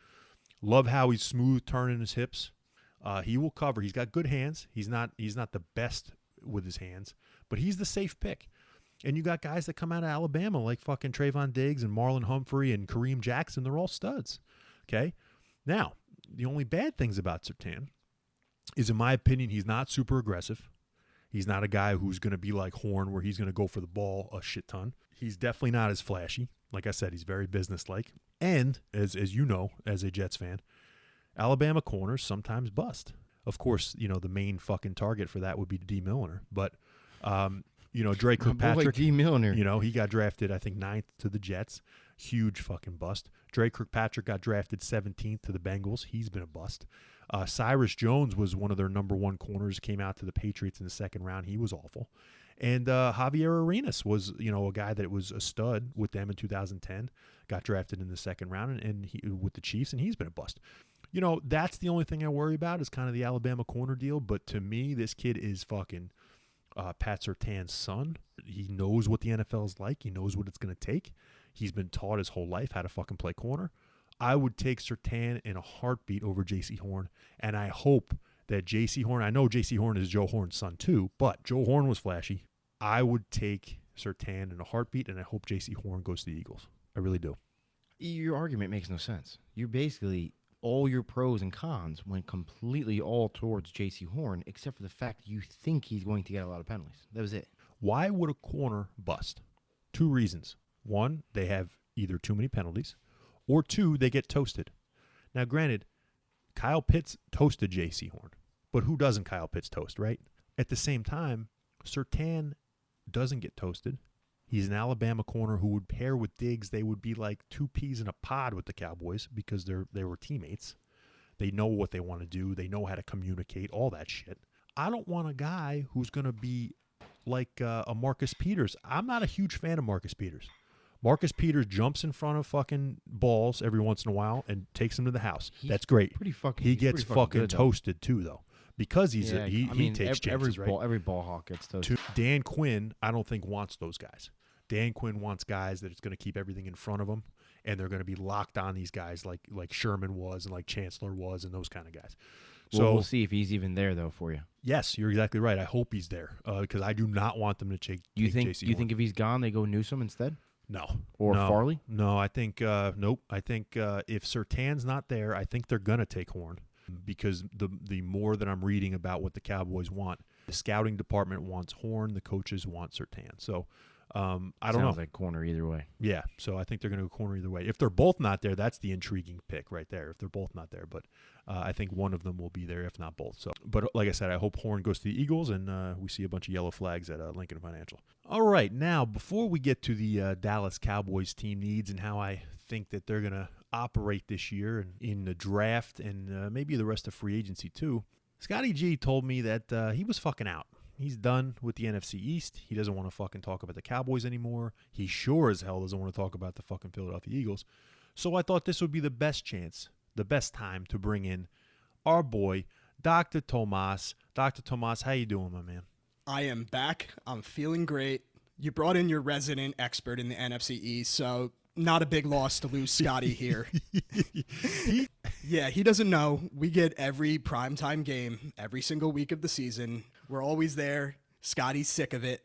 S1: Love how he's smooth turning his hips. He will cover. He's got good hands. He's not the best with his hands, but he's the safe pick. And you got guys that come out of Alabama like fucking Trayvon Diggs and Marlon Humphrey and Kareem Jackson. They're all studs. Okay? Now, the only bad things about Surtain is, in my opinion, he's not super aggressive. He's not a guy who's going to be like Horn where he's going to go for the ball a shit ton. He's definitely not as flashy. Like I said, he's very businesslike. And, as you know, as a Jets fan, Alabama corners sometimes bust. Of course, you know, the main fucking target for that would be D. Milliner. But, you know, Dre Kirkpatrick,
S2: D. Milliner.
S1: You know, he got drafted, I think, 9th to the Jets. Huge fucking bust. Dre Kirkpatrick got drafted 17th to the Bengals. He's been a bust. Cyrus Jones was one of their number 1 corners, came out to the Patriots in the 2nd round. He was awful. And Javier Arenas was, you know, a guy that was a stud with them in 2010, got drafted in the 2nd round and he with the Chiefs, and he's been a bust. That's the only thing I worry about is kind of the Alabama corner deal. But to me, this kid is fucking Pat Surtain's son. He knows what the NFL is like. He knows what it's going to take. He's been taught his whole life how to fucking play corner. I would take Surtain in a heartbeat over Jaycee Horn, and I hope that Jaycee Horn, I know Jaycee Horn is Joe Horn's son too, but Joe Horn was flashy. I would take Surtain in a heartbeat, and I hope Jaycee Horn goes to the Eagles. I really do.
S2: Your argument makes no sense. You basically, all your pros and cons went completely all towards Jaycee Horn, except for the fact you think he's going to get a lot of penalties. That was it.
S1: Why would a corner bust? 2 reasons. 1, they have either too many penalties, or 2, they get toasted. Now, granted, Kyle Pitts toasted Jaycee Horn, but who doesn't Kyle Pitts toast, right? At the same time, Surtain doesn't get toasted. He's an Alabama corner who would pair with Diggs. They would be like 2 peas in a pod with the Cowboys because they were teammates. They know what they want to do. They know how to communicate, all that shit. I don't want a guy who's going to be like a Marcus Peters. I'm not a huge fan of Marcus Peters. Marcus Peters jumps in front of fucking balls every once in a while and takes them to the house. That's great. He gets fucking
S2: good,
S1: toasted too, though, because he takes chances, right?
S2: Every ball hawk gets toasted.
S1: Dan Quinn, I don't think wants those guys. Dan Quinn wants guys that it's going to keep everything in front of them, and they're going to be locked on these guys like Sherman was and like Chancellor was and those kind of guys. So
S2: we'll see if he's even there though for you.
S1: Yes, you're exactly right. I hope he's there because I do not want them to take. You
S2: think if he's gone, they go Newsome instead?
S1: No.
S2: Or
S1: no,
S2: Farley?
S1: No, I think nope. I think if Surtain's not there, I think they're gonna take Horn because the more that I'm reading about what the Cowboys want, the scouting department wants Horn, the coaches want Surtain. So I don't know.
S2: Sounds like corner either way.
S1: Yeah, so I think they're going to go corner either way. If they're both not there, that's the intriguing pick right there. If they're both not there, but I think one of them will be there, if not both. So, but like I said, I hope Horn goes to the Eagles, and we see a bunch of yellow flags at Lincoln Financial. All right, now before we get to the Dallas Cowboys team needs and how I think that they're going to operate this year and in the draft and maybe the rest of free agency too, Scotty G told me that he was fucking out. He's done with the NFC East. He doesn't want to fucking talk about the Cowboys anymore. He sure as hell doesn't want to talk about the fucking Philadelphia Eagles. So I thought this would be the best chance, the best time to bring in our boy, Dr. Tomas. Dr. Tomas, how you doing, my man?
S3: I am back. I'm feeling great. You brought in your resident expert in the NFC East, so not a big loss to lose Scotty here. Yeah, he doesn't know. We get every primetime game every single week of the season. We're always there. Scotty's sick of it.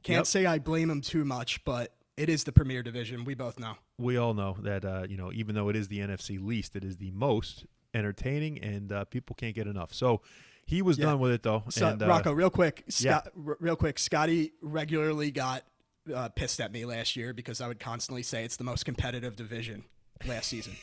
S3: Can't say I blame him too much, but it is the premier division. We both know.
S1: We all know that, even though it is the NFC least, it is the most entertaining, and people can't get enough. So he was done with it, though.
S3: So,
S1: and,
S3: Rocco, real quick, Scotty regularly got pissed at me last year because I would constantly say it's the most competitive division last season.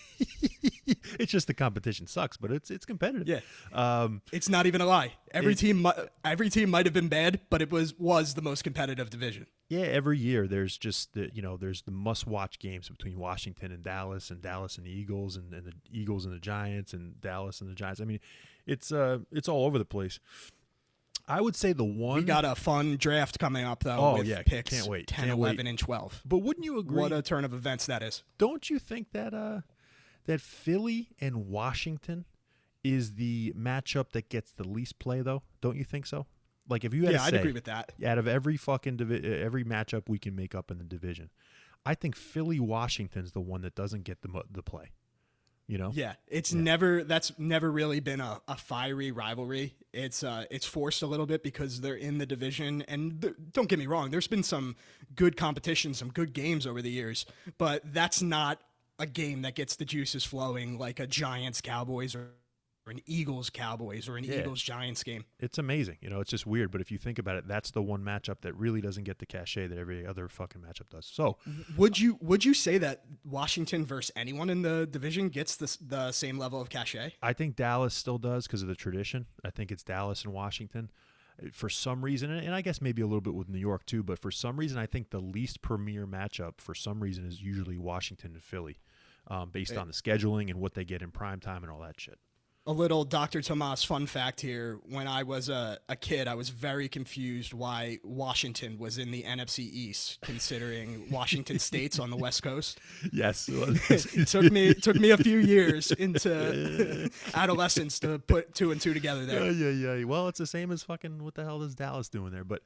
S1: It's just the competition sucks, but it's competitive.
S3: Yeah, it's not even a lie. Every team might have been bad, but it was the most competitive division.
S1: Yeah, every year there's just there's the must-watch games between Washington and Dallas and the Eagles and the Eagles and the Giants and Dallas and the Giants. I mean, it's all over the place. I would say the one...
S3: We got a fun draft coming up, though, with picks
S1: can't wait.
S3: 10, 11, and 12.
S1: But wouldn't you agree?
S3: What a turn of events that is.
S1: Don't you think that that Philly and Washington is the matchup that gets the least play, though? Don't you think so? Like, if you had to say,
S3: I'd agree with that.
S1: Out of every fucking every matchup we can make up in the division, I think Philly-Washington's the one that doesn't get the play. You know?
S3: Yeah, that's never really been a fiery rivalry. It's forced a little bit because they're in the division, and don't get me wrong, there's been some good competition, some good games over the years, but that's not a game that gets the juices flowing like a Giants-Cowboys or an Eagles-Cowboys or an Eagles-Giants game.
S1: It's amazing. It's just weird, but if you think about it, that's the one matchup that really doesn't get the cachet that every other fucking matchup does. So,
S3: would you say that Washington versus anyone in the division gets the same level of cachet?
S1: I think Dallas still does because of the tradition. I think it's Dallas and Washington. For some reason, and I guess maybe a little bit with New York too, but for some reason, I think the least premier matchup for some reason is usually Washington and Philly, based on the scheduling and what they get in prime time and all that shit.
S3: A little Dr. Tomas fun fact here. When I was a kid, I was very confused why Washington was in the NFC East, considering Washington State's on the West Coast.
S1: Yes.
S3: It took me a few years into adolescence to put 2 and 2 together there.
S1: Yeah. Well, it's the same as fucking what the hell is Dallas doing there? But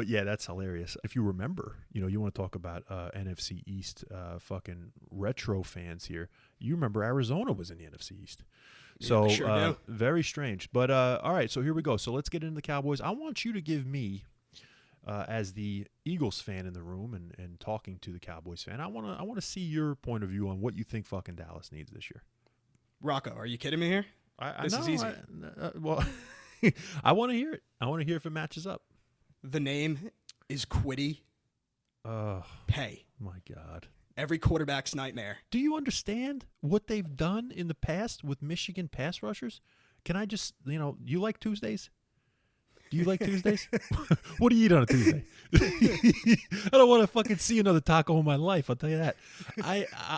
S1: yeah, that's hilarious. If you remember, you want to talk about NFC East fucking retro fans here. You remember Arizona was in the NFC East. So
S3: sure do.
S1: very strange. But all right, so here we go. So let's get into the Cowboys. I want you to give me, as the Eagles fan in the room and talking to the Cowboys fan, I want to see your point of view on what you think fucking Dallas needs this year.
S3: Rocco, are you kidding me here? This is easy.
S1: Well, I want to hear it. I want to hear if it matches up.
S3: The name is Quiddy Pay.
S1: My God.
S3: Every quarterback's nightmare.
S1: Do you understand what they've done in the past with Michigan pass rushers? Can I just, you like Tuesdays? Do you like Tuesdays? What do you eat on a Tuesday? I don't want to fucking see another taco in my life. I'll tell you that.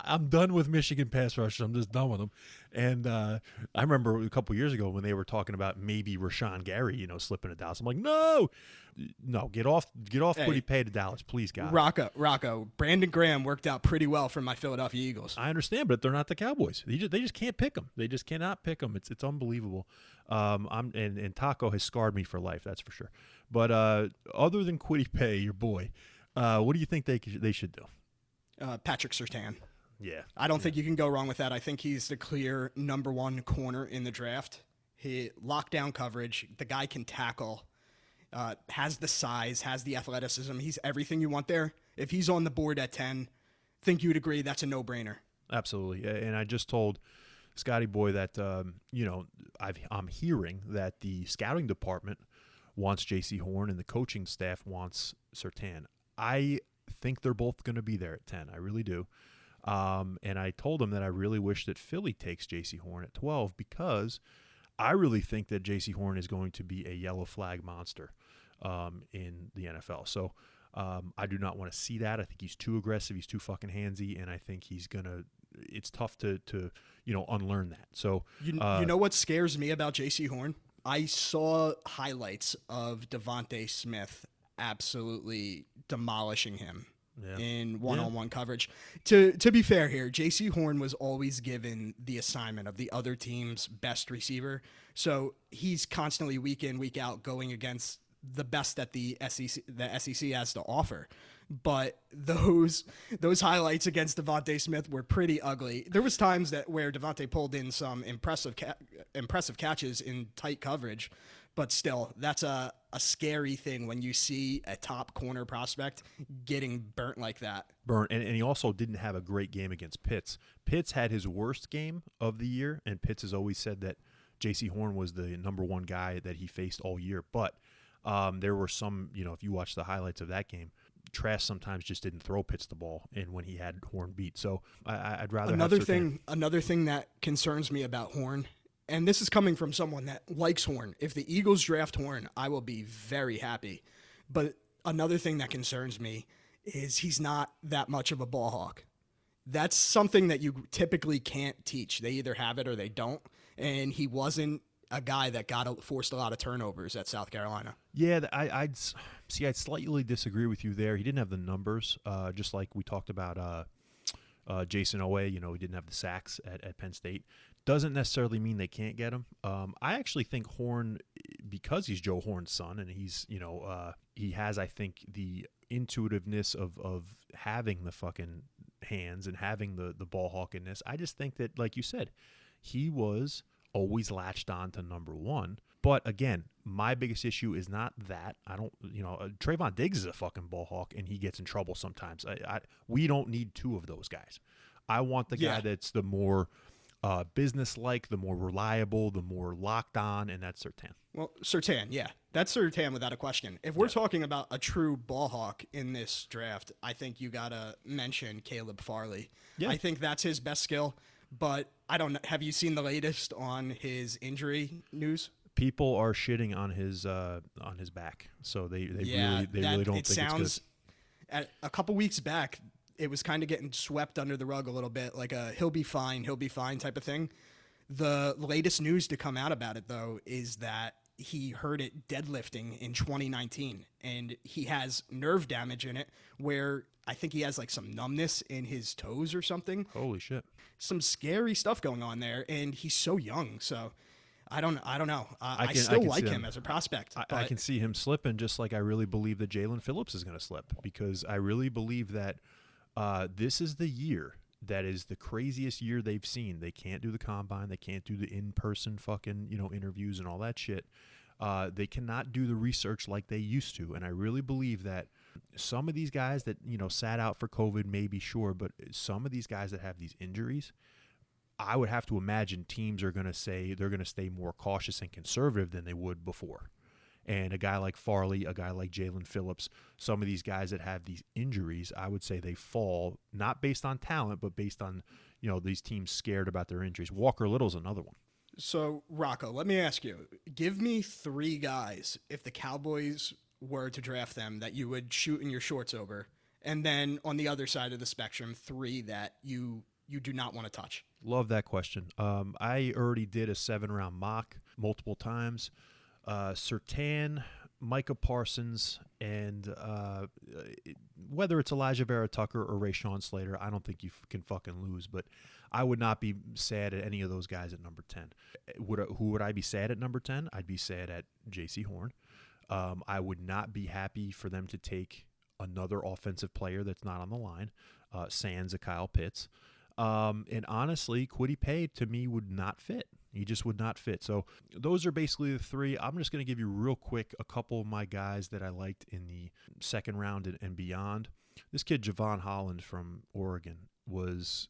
S1: I'm done with Michigan pass rushers. I'm just done with them. And I remember a couple years ago when they were talking about maybe Rashawn Gary, slipping to Dallas. I'm like, no, get off Quiddy Pay to Dallas, please, God.
S3: Rocco, Brandon Graham worked out pretty well for my Philadelphia Eagles.
S1: I understand, but they're not the Cowboys. They just can't pick them. They just cannot pick them. It's unbelievable. And Taco has scarred me for life, that's for sure. But other than Quiddy Pay, your boy, what do you think they should do?
S3: Patrick Surtain.
S1: Yeah.
S3: I don't think you can go wrong with that. I think he's the clear number 1 corner in the draft. He lockdown coverage. The guy can tackle, has the size, has the athleticism. He's everything you want there. If he's on the board at 10, think you'd agree that's a no-brainer.
S1: Absolutely. And I just told Scotty boy that, I'm hearing that the scouting department wants Jaycee Horn and the coaching staff wants Surtain. I think they're both going to be there at 10. I really do. And I told him that I really wish that Philly takes Jaycee Horn at 12 because I really think that Jaycee Horn is going to be a yellow flag monster in the NFL. So I do not want to see that. I think he's too aggressive. He's too fucking handsy, and I think he's going to – it's tough to unlearn that. So
S3: you know what scares me about Jaycee Horn? I saw highlights of Devontae Smith absolutely demolishing him. Yeah. In one-on-one coverage. To be fair here, Jaycee Horn was always given the assignment of the other team's best receiver. So he's constantly week in, week out going against the best that the SEC has to offer. But those highlights against Devontae Smith were pretty ugly. There was times where Devontae pulled in some impressive catches in tight coverage. But still, that's a scary thing when you see a top corner prospect getting burnt like that.
S1: And he also didn't have a great game against Pitts. Pitts had his worst game of the year, and Pitts has always said that Jaycee Horn was the number 1 guy that he faced all year. But there were some, if you watch the highlights of that game, Trask sometimes just didn't throw Pitts the ball, and when he had Horn beat. So I'd rather
S3: another thing that concerns me about Horn. And this is coming from someone that likes Horn. If the Eagles draft Horn, I will be very happy. But another thing that concerns me is he's not that much of a ball hawk. That's something that you typically can't teach. They either have it or they don't. And he wasn't a guy that forced a lot of turnovers at South Carolina.
S1: Yeah, I'd slightly disagree with you there. He didn't have the numbers, just like we talked about Jason Owe. He didn't have the sacks at Penn State. Doesn't necessarily mean they can't get him. I actually think Horn, because he's Joe Horn's son, and he's, he has, I think, the intuitiveness of having the fucking hands and having the ball hawkiness. I just think that, like you said, he was always latched on to number 1. But again, my biggest issue is not that. I don't, Trayvon Diggs is a fucking ball hawk, and he gets in trouble sometimes. We don't need 2 of those guys. I want the guy that's the more business-like, the more reliable, the more locked on, and that's Surtain.
S3: Well, Surtain, yeah. That's Surtain without a question. If we're talking about a true ball hawk in this draft, I think you got to mention Caleb Farley. Yeah. I think that's his best skill, but I don't know. Have you seen the latest on his injury news?
S1: People are shitting on his back, so they really don't think it's good.
S3: A couple weeks back, it was kind of getting swept under the rug a little bit, like a he'll be fine type of thing. The latest news to come out about it, though, is that he hurt it deadlifting in 2019, and he has nerve damage in it where I think he has like some numbness in his toes or something.
S1: Holy shit.
S3: Some scary stuff going on there, and he's so young, so I don't know. I
S1: can
S3: still
S1: see
S3: like him as a prospect.
S1: I can see him slipping, just like I really believe that Jalen Phillips is going to slip, because I really believe that this is the year that is the craziest year they've seen. They can't do the combine. They can't do the in-person fucking, interviews and all that shit. They cannot do the research like they used to. And I really believe that some of these guys that, sat out for COVID, maybe sure, but some of these guys that have these injuries, I would have to imagine teams are going to say they're going to stay more cautious and conservative than they would before. And a guy like Farley, a guy like Jalen Phillips, some of these guys that have these injuries, I would say they fall not based on talent, but based on, these teams scared about their injuries. Walker Little's another one.
S3: So, Rocco, let me ask you, give me 3 guys, if the Cowboys were to draft them, that you would shoot in your shorts over. And then on the other side of the spectrum, 3 that you do not want to touch.
S1: Love that question. I already did a 7-round mock multiple times. Surtain, Micah Parsons, and whether it's Elijah Vera Tucker or Rashawn Slater, I don't think you can fucking lose. But I would not be sad at any of those guys at number 10. Who would I be sad at number 10? I'd be sad at Jaycee Horn. I would not be happy for them to take another offensive player that's not on the line, sans a Kyle Pitts. And honestly, Kwity Paye to me would not fit. He just would not fit. So those are basically the 3. I'm just going to give you real quick a couple of my guys that I liked in the second round and beyond. This kid, Javon Holland from Oregon, was,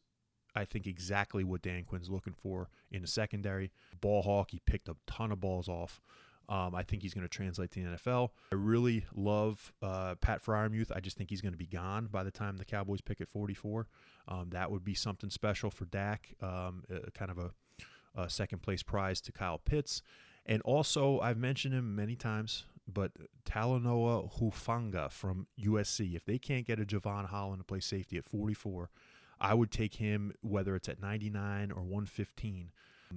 S1: I think, exactly what Dan Quinn's looking for in the secondary. Ball hawk. He picked a ton of balls off. I think he's going to translate to the NFL. I really love Pat Freiermuth. I just think he's going to be gone by the time the Cowboys pick at 44. That would be something special for Dak, kind of a second-place prize to Kyle Pitts. And also, I've mentioned him many times, but Talanoa Hufanga from USC. If they can't get a Javon Holland to play safety at 44, I would take him, whether it's at 99 or 115.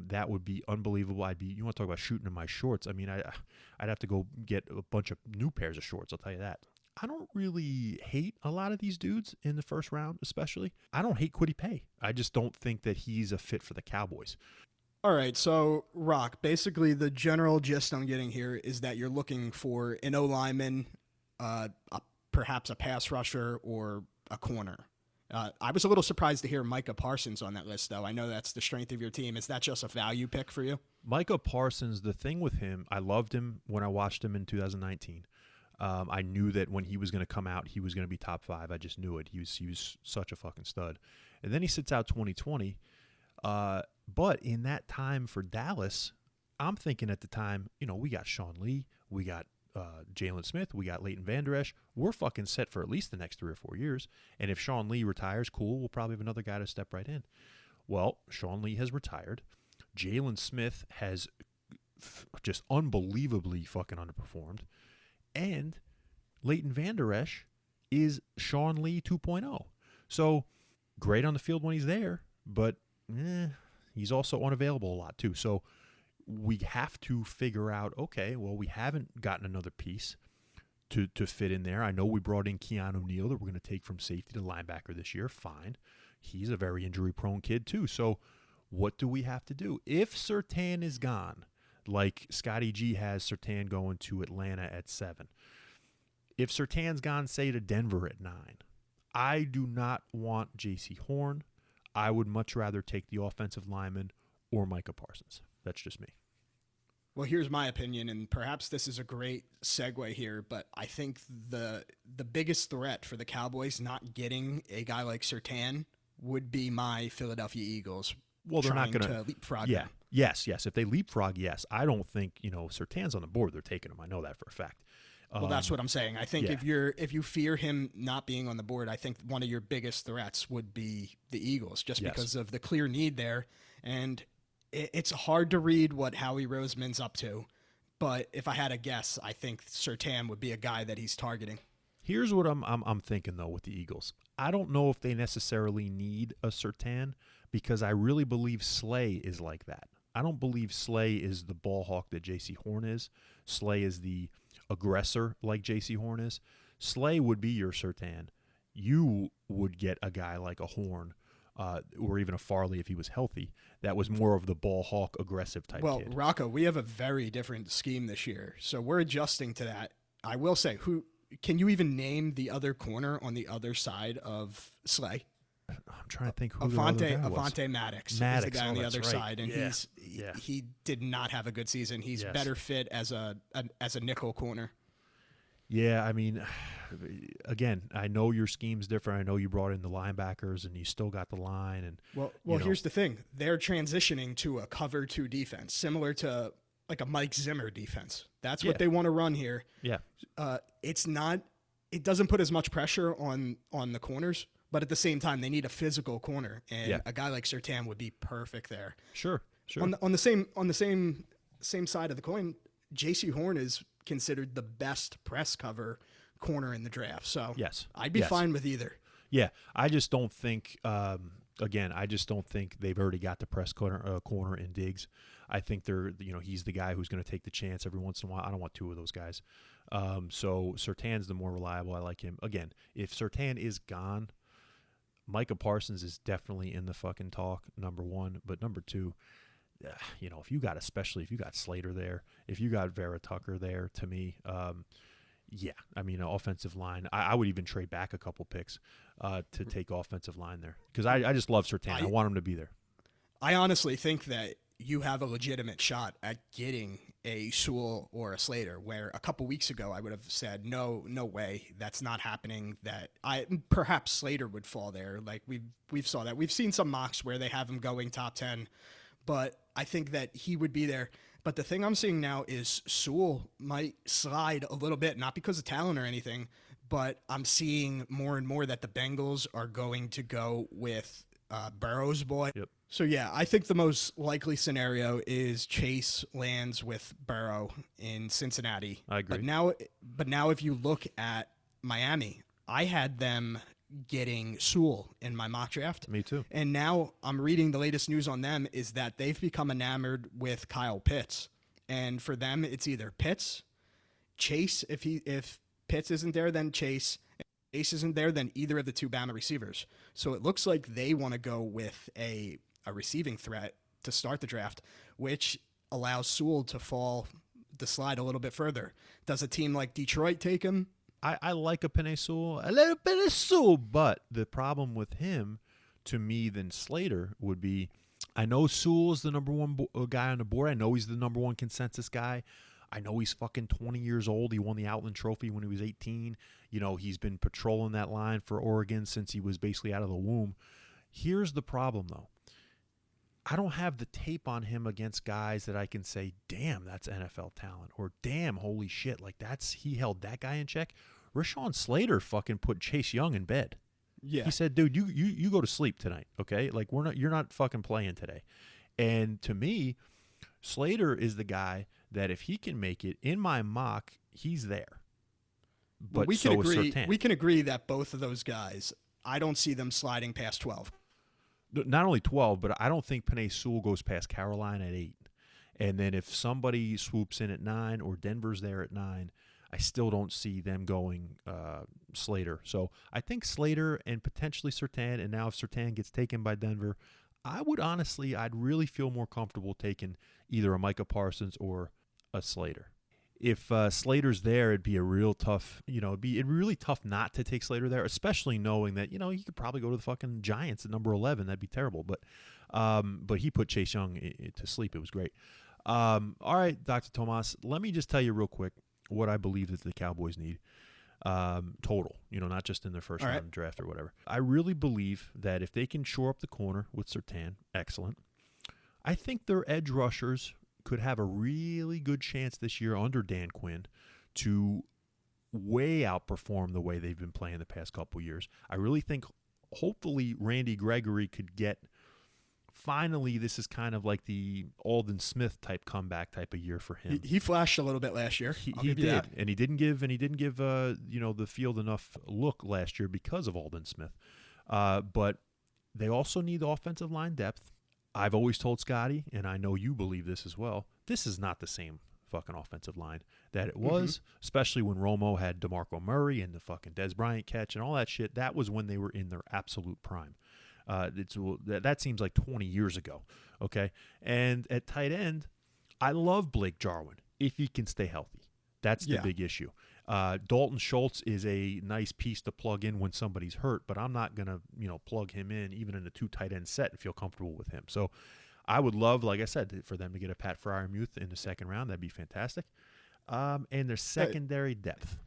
S1: That would be unbelievable. You want to talk about shooting in my shorts? I mean, I'd have to go get a bunch of new pairs of shorts, I'll tell you that. I don't really hate a lot of these dudes in the first round, especially. I don't hate Kwity Paye. I just don't think that he's a fit for the Cowboys.
S3: All right, so, Rock, basically the general gist I'm getting here is that you're looking for an O-lineman, perhaps a pass rusher, or a corner. I was a little surprised to hear Micah Parsons on that list, though. I know that's the strength of your team. Is that just a value pick for you?
S1: Micah Parsons, the thing with him, I loved him when I watched him in 2019. I knew that when he was going to come out, he was going to be top 5. I just knew it. He was such a fucking stud. And then he sits out 2020. But in that time for Dallas, I'm thinking at the time, we got Sean Lee, we got Jalen Smith, we got Leighton Vander Esch. We're fucking set for at least the next 3 or 4 years. And if Sean Lee retires, cool, we'll probably have another guy to step right in. Well, Sean Lee has retired. Jalen Smith has just unbelievably fucking underperformed. And Leighton Vander Esch is Sean Lee 2.0. So great on the field when he's there, but he's also unavailable a lot too. So we have to figure out, okay, well, we haven't gotten another piece to fit in there. I know we brought in Keanu Neal that we're going to take from safety to linebacker this year. Fine. He's a very injury-prone kid too. So what do we have to do? If Surtain is gone, like Scotty G has Surtain going to Atlanta at 7, if Surtain's gone, say, to Denver at 9, I do not want Jaycee Horn. I would much rather take the offensive lineman or Micah Parsons. That's just me.
S3: Well, here's my opinion, and perhaps this is a great segue here, but I think the biggest threat for the Cowboys not getting a guy like Surtain would be my Philadelphia Eagles.
S1: Well, they're not going
S3: to leapfrog
S1: Yeah.
S3: him.
S1: Yes. If they leapfrog, yes. I don't think, Surtain's on the board. They're taking him. I know that for a fact.
S3: Well, that's what I'm saying. I think if you fear him not being on the board, I think one of your biggest threats would be the Eagles, just because of the clear need there. And it's hard to read what Howie Roseman's up to, but if I had a guess, I think Surtain would be a guy that he's targeting.
S1: Here's what I'm thinking though with the Eagles. I don't know if they necessarily need a Surtain, because I really believe Slay is like that. I don't believe Slay is the ball hawk that Jaycee Horn is. Slay is the aggressor like Jaycee Horn is. Slay would be your Surtain. You would get a guy like a Horn or even a Farley if he was healthy. That was more of the ball hawk aggressive type
S3: Well,
S1: kid.
S3: Rocco, we have a very different scheme this year, so we're adjusting to that. I will say, who can you even name the other corner on the other side of Slay?
S1: I'm trying to think who the other guy was.
S3: Avante Maddox is the guy on the other side, and he did not have a good season. He's better fit as a nickel corner.
S1: Yeah, I mean, again, I know your scheme's different. I know you brought in the linebackers, and you still got the line. And
S3: well, here's the thing: they're transitioning to a cover 2 defense, similar to like a Mike Zimmer defense. That's what they want to run here.
S1: Yeah,
S3: it's not. It doesn't put as much pressure on the corners. But at the same time, they need a physical corner, and a guy like Surtain would be perfect there.
S1: Sure.
S3: On the same side of the coin, Jaycee Horn is considered the best press cover corner in the draft. So I'd be fine with either.
S1: Yeah, I just don't think. I just don't think they've already got the press corner in Diggs. I think he's the guy who's going to take the chance every once in a while. I don't want 2 of those guys. So Surtain's the more reliable. I like him. Again, if Surtain is gone, Micah Parsons is definitely in the fucking talk, number 1. But number 2, if you got Slater there, if you got Vera Tucker there, to me, offensive line. I would even trade back a couple picks to take offensive line there because I just love Surtain. I want him to be there.
S3: I honestly think that you have a legitimate shot at getting a Sewell or a Slater, where a couple weeks ago I would have said, no way, that's not happening. That perhaps Slater would fall there. Like we've saw that. We've seen some mocks where they have him going top 10, but I think that he would be there. But the thing I'm seeing now is Sewell might slide a little bit, not because of talent or anything, but I'm seeing more and more that the Bengals are going to go with Burrow's boy.
S1: Yep.
S3: So, yeah, I think the most likely scenario is Chase lands with Burrow in Cincinnati.
S1: I agree.
S3: But now if you look at Miami, I had them getting Sewell in my mock draft.
S1: Me too.
S3: And now I'm reading the latest news on them is that they've become enamored with Kyle Pitts. And for them, it's either Pitts, Chase. If Pitts isn't there, then Chase. If Chase isn't there, then either of the 2 Bama receivers. So it looks like they want to go with a receiving threat to start the draft, which allows Sewell to slide a little bit further. Does a team like Detroit take him?
S1: I like a Penei Sewell, but the problem with him, to me, than Slater would be, I know Sewell is the number 1 guy on the board. I know he's the number 1 consensus guy. I know he's fucking 20 years old. He won the Outland Trophy when he was 18. He's been patrolling that line for Oregon since he was basically out of the womb. Here's the problem, though. I don't have the tape on him against guys that I can say, damn, that's NFL talent, or damn, holy shit, like he held that guy in check. Rashawn Slater fucking put Chase Young in bed.
S3: Yeah.
S1: He said, dude, you go to sleep tonight, okay? Like you're not fucking playing today. And to me, Slater is the guy that if he can make it in my mock, he's there. But
S3: we can agree.
S1: Surtain.
S3: We can agree that both of those guys, I don't see them sliding past 12.
S1: Not only 12, but I don't think Penei Sewell goes past Carolina at 8. And then if somebody swoops in at 9 or Denver's there at 9, I still don't see them going Slater. So I think Slater and potentially Surtain, and now if Surtain gets taken by Denver, I'd really feel more comfortable taking either a Micah Parsons or a Slater. If Slater's there, it'd be a real tough, it'd be really tough not to take Slater there, especially knowing that, he could probably go to the fucking Giants at number 11. That'd be terrible. But he put Chase Young to sleep. It was great. All right, Dr. Tomas, let me just tell you real quick what I believe that the Cowboys need total, not just in their first round of draft or whatever. I really believe that if they can shore up the corner with Surtain, excellent. I think their edge rushers could have a really good chance this year under Dan Quinn to way outperform the way they've been playing the past couple years. I really think hopefully Randy Gregory could get finally, this is kind of like the Aldon Smith type comeback type of year for him.
S3: He flashed a little bit last year.
S1: He did, and he didn't give the field enough look last year because of Aldon Smith. But They also need offensive line depth. I've always told Scotty, and I know you believe this as well, this is not the same fucking offensive line that it was, especially when Romo had DeMarco Murray and the fucking Des Bryant catch and all that shit. That was when they were in their absolute prime. That seems like 20 years ago, okay? And at tight end, I love Blake Jarwin if he can stay healthy. That's the big issue. Dalton Schultz is a nice piece to plug in when somebody's hurt, but I'm not going to, plug him in even in a 2 tight end set and feel comfortable with him. So I would love, like I said, for them to get a Pat Fryermuth in the second round. That'd be fantastic. And their secondary depth.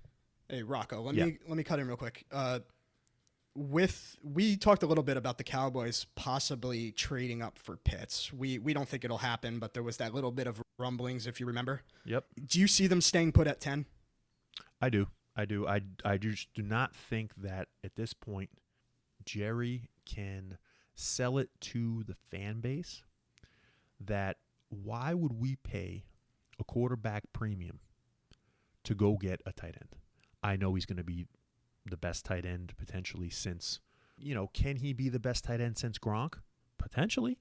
S3: Hey, Rocco, let me cut in real quick. We talked a little bit about the Cowboys possibly trading up for Pitts. We don't think it'll happen, but there was that little bit of rumblings, if you remember.
S1: Yep.
S3: Do you see them staying put at 10?
S1: I do. I just do not think that at this point Jerry can sell it to the fan base that why would we pay a quarterback premium to go get a tight end? I know he's going to be the best tight end potentially since, can he be the best tight end since Gronk? Potentially.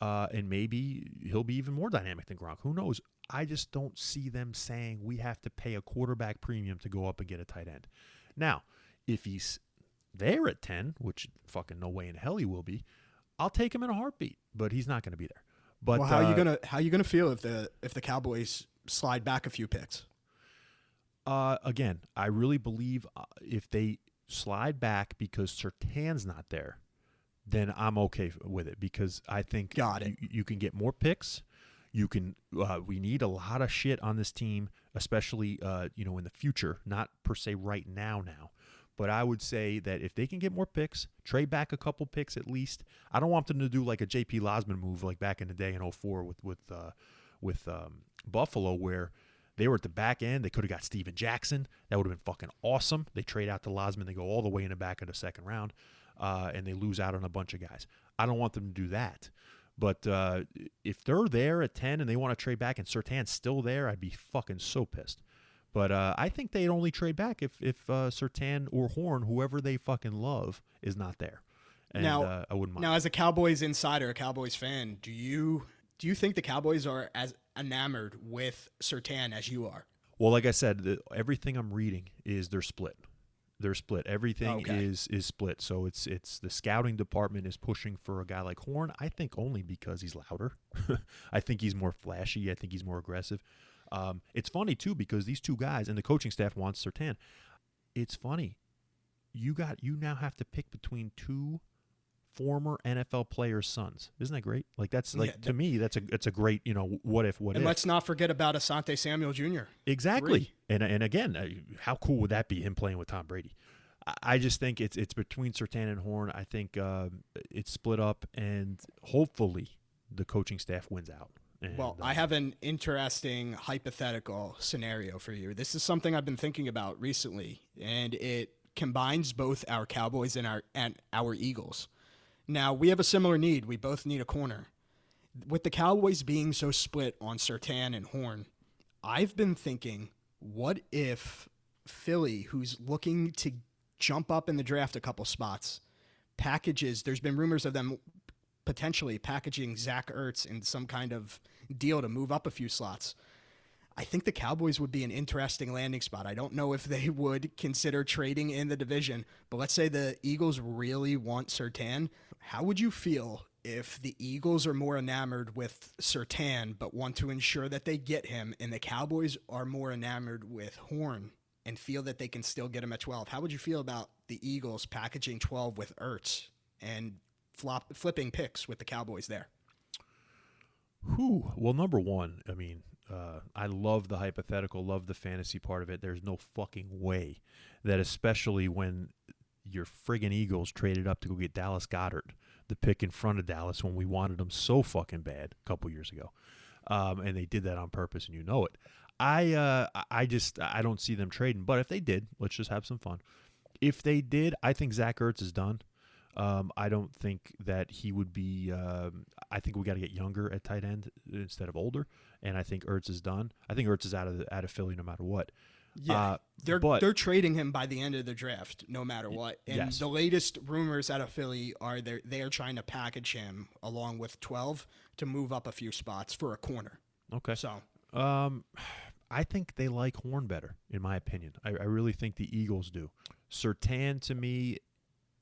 S1: And maybe he'll be even more dynamic than Gronk. Who knows? I just don't see them saying we have to pay a quarterback premium to go up and get a tight end. Now, if he's there at 10, which fucking no way in hell he will be, I'll take him in a heartbeat, but he's not going to be there. But
S3: how are you gonna feel if the Cowboys slide back a few picks?
S1: Again, I really believe if they slide back because Surtain's not there, then I'm okay with it because I think you can get more picks. You can. We need a lot of shit on this team, especially in the future. Not per se right now, but I would say that if they can get more picks, trade back a couple picks at least. I don't want them to do like a J.P. Losman move like back in the day in 2004 with Buffalo, where they were at the back end. They could have got Steven Jackson. That would have been fucking awesome. They trade out to Losman. They go all the way in the back of the second round, and they lose out on a bunch of guys. I don't want them to do that. But if they're there at 10 and they want to trade back and Surtain's still there, I'd be fucking so pissed. But I think they'd only trade back if Surtain or Horn, whoever they fucking love, is not there. And I wouldn't mind.
S3: Now, as a Cowboys insider, a Cowboys fan, do you think the Cowboys are as enamored with Surtain as you are?
S1: Well, like I said, everything I'm reading is they're split. They're split. Everything is split. So it's the scouting department is pushing for a guy like Horn. I think only because he's louder. I think he's more flashy. I think he's more aggressive. It's funny too because these two guys and the coaching staff wants Surtain. It's funny. You now have to pick between two former NFL players' sons. Isn't that great? Like to me that's a great, what if.
S3: And let's not forget about Asante Samuel Jr.
S1: Exactly. And again, how cool would that be, him playing with Tom Brady? I just think it's between Surtain and Horn. I think it's split up, and hopefully the coaching staff wins out. And,
S3: I have an interesting hypothetical scenario for you. This is something I've been thinking about recently, and it combines both our Cowboys and our Eagles. Now, we have a similar need. We both need a corner. With the Cowboys being so split on Surtain and Horn, I've been thinking, what if Philly, who's looking to jump up in the draft a couple spots, packages, there's been rumors of them potentially packaging Zach Ertz in some kind of deal to move up a few slots. I think the Cowboys would be an interesting landing spot. I don't know if they would consider trading in the division, but let's say the Eagles really want Surtain. How would you feel if the Eagles are more enamored with Surtain but want to ensure that they get him, and the Cowboys are more enamored with Horn and feel that they can still get him at 12? How would you feel about the Eagles packaging 12 with Ertz and flipping picks with the Cowboys there?
S1: Well, number one, I mean, I love the hypothetical, love the fantasy part of it. There's no fucking way that, especially when your friggin' Eagles traded up to go get Dallas Goedert, the pick in front of Dallas when we wanted him so fucking bad a couple years ago. And they did that on purpose, and you know it. I don't see them trading. But if they did, let's just have some fun. If they did, I think Zach Ertz is done. I don't think that he would be I think we got to get younger at tight end instead of older, and I think Ertz is done. I think Ertz is out of Philly no matter what.
S3: Yeah,
S1: but
S3: they're trading him by the end of the draft, no matter what. And
S1: yes.
S3: the latest rumors out of Philly are they are trying to package him along with 12 to move up a few spots for a corner.
S1: Okay.
S3: So
S1: I think they like Horn better, in my opinion. I really think the Eagles do. Surtain, to me,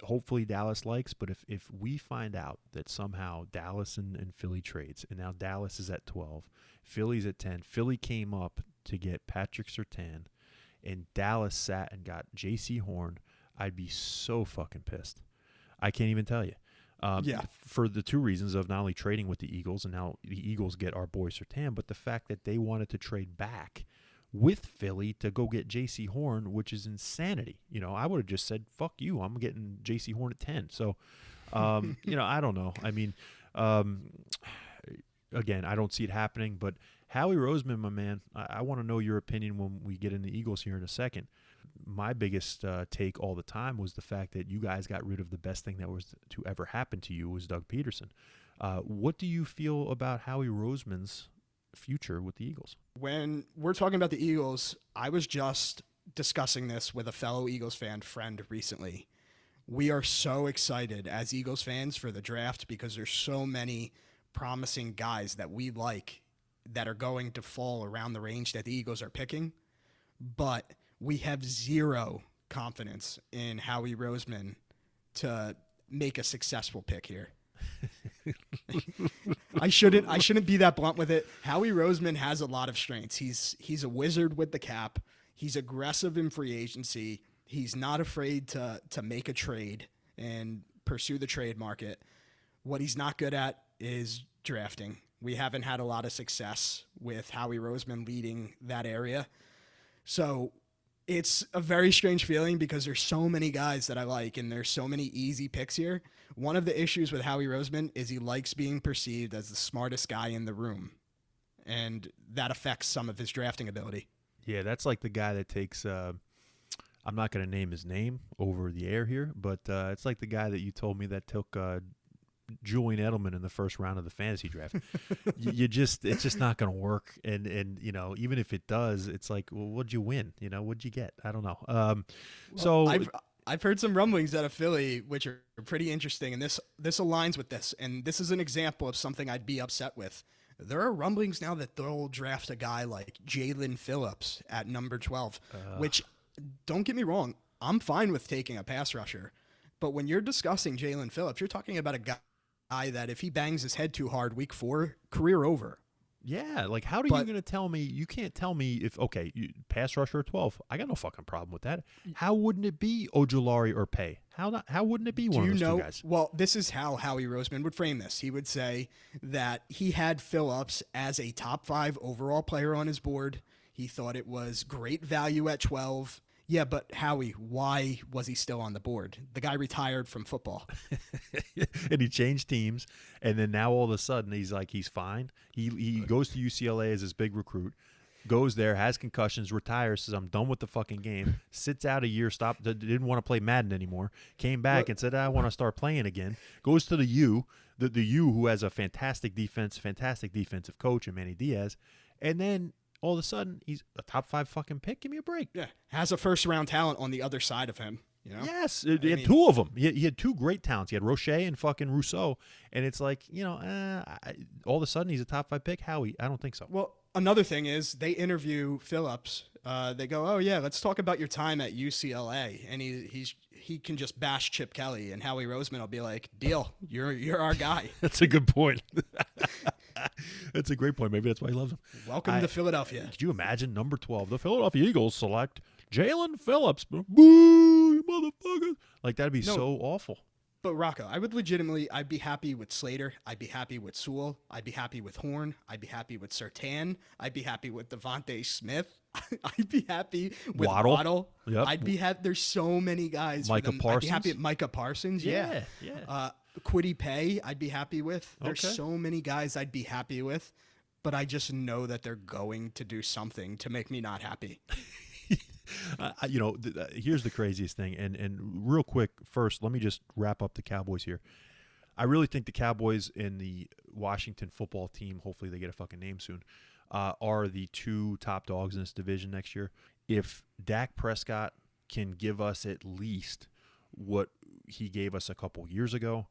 S1: hopefully Dallas likes, but if we find out that somehow Dallas and Philly trades, and now Dallas is at 12, Philly's at 10, Philly came up to get Patrick Surtain, and Dallas sat and got Jaycee Horn, I'd be so fucking pissed. I can't even tell you. For the two reasons of not only trading with the Eagles, and now the Eagles get our boy Surtain, but the fact that they wanted to trade back with Philly to go get Jaycee Horn, which is insanity. I would have just said, fuck you, I'm getting Jaycee Horn at 10. So, I don't know. I mean, again, I don't see it happening, but Howie Roseman, my man, I want to know your opinion when we get into the Eagles here in a second. My biggest take all the time was the fact that you guys got rid of the best thing that was to ever happen to you was Doug Peterson. What do you feel about Howie Roseman's future with the Eagles?
S3: when we're talking about the Eagles, I was just discussing this with a fellow Eagles fan friend recently. We are so excited as Eagles fans for the draft because there's so many promising guys that we like that are going to fall around the range that the Eagles are picking. But we have zero confidence in Howie Roseman to make a successful pick here. I shouldn't be that blunt with it. Howie Roseman has a lot of strengths. He's a wizard with the cap. He's aggressive in free agency. He's not afraid to make a trade and pursue the trade market. What he's not good at is drafting. We haven't had a lot of success with Howie Roseman leading that area. So it's a very strange feeling because there's so many guys that I like and there's so many easy picks here. One of the issues with Howie Roseman is he likes being perceived as the smartest guy in the room, and that affects some of his drafting ability.
S1: Yeah, that's like the guy that takes I'm not going to name his name over the air here, but it's like the guy that you told me that took Julian Edelman in the first round of the fantasy draft. It's just not going to work. And you know, even if it does, it's like, well, what'd you win? You know, what'd you get? I don't know. So
S3: I've heard some rumblings out of Philly, which are pretty interesting, and this aligns with this. And this is an example of something I'd be upset with. There are rumblings now that they'll draft a guy like Jalen Phillips at number 12, which, don't get me wrong, I'm fine with taking a pass rusher. But when you're discussing Jalen Phillips, you're talking about a guy that if he bangs his head too hard week 4, career over.
S1: Yeah, like how are you going to tell me? You can't tell me if, okay, pass rusher at 12. I got no fucking problem with that. How wouldn't it be Ojulari or Pay? How wouldn't it be one of those two guys?
S3: Well, this is how Howie Roseman would frame this. He would say that he had Phillips as a top 5 overall player on his board. He thought it was great value at 12. Yeah, but Howie, why was he still on the board? The guy retired from football.
S1: And he changed teams, and then now all of a sudden he's like, he's fine. He goes to UCLA as his big recruit, goes there, has concussions, retires, says, I'm done with the fucking game, sits out a year, didn't want to play Madden anymore, came back and said, I want to start playing again, goes to the U, the U who has a fantastic defensive coach in Manny Diaz, and then all of a sudden, he's a top 5 fucking pick. Give me a break.
S3: Yeah, has a first-round talent on the other side of him. You know?
S1: Yes, he had 2 of them. He had 2 great talents. He had Roche and fucking Rousseau. And it's like, you know, all of a sudden, he's a top 5 pick. Howie, I don't think so.
S3: Well, another thing is they interview Phillips. They go, oh, yeah, let's talk about your time at UCLA. And he can just bash Chip Kelly. And Howie Roseman will be like, deal, you're our guy.
S1: That's a good point. That's a great point. Maybe that's why he loves him.
S3: Welcome to Philadelphia.
S1: Could you imagine number 12? The Philadelphia Eagles select Jalen Phillips. Boo, you motherfuckers. Like, that'd be so awful.
S3: But, Rocco, I'd be happy with Slater. I'd be happy with Sewell. I'd be happy with Horn. I'd be happy with Surtain. I'd be happy with Devontae Smith. I'd be happy with Waddle.
S1: Yep.
S3: I'd be happy. There's so many guys.
S1: Micah Parsons.
S3: I'd be happy with Micah Parsons. Yeah. Quiddy Pay, I'd be happy with. There's so many guys I'd be happy with, but I just know that they're going to do something to make me not happy.
S1: You know, here's the craziest thing, and real quick, first, let me just wrap up the Cowboys here. I really think the Cowboys and the Washington football team, hopefully they get a fucking name soon, are the 2 top dogs in this division next year. if Dak Prescott can give us at least what he gave us a couple years ago,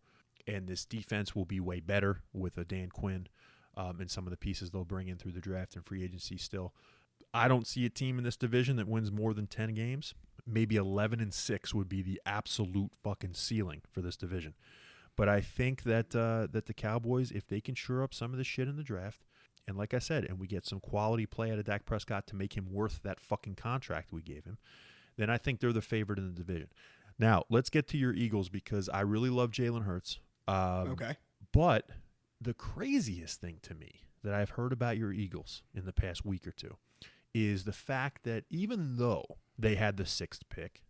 S1: and this defense will be way better with a Dan Quinn and some of the pieces they'll bring in through the draft and free agency still. I don't see a team in this division that wins more than 10 games. Maybe 11-6 would be the absolute fucking ceiling for this division. But I think that that the Cowboys, if they can shore up some of the shit in the draft, and like I said, and we get some quality play out of Dak Prescott to make him worth that fucking contract we gave him, then I think they're the favorite in the division. Now, let's get to your Eagles because I really love Jalen Hurts.
S3: Okay.
S1: But the craziest thing to me that I've heard about your Eagles in the past week or two is the fact that even though they had the 6th pick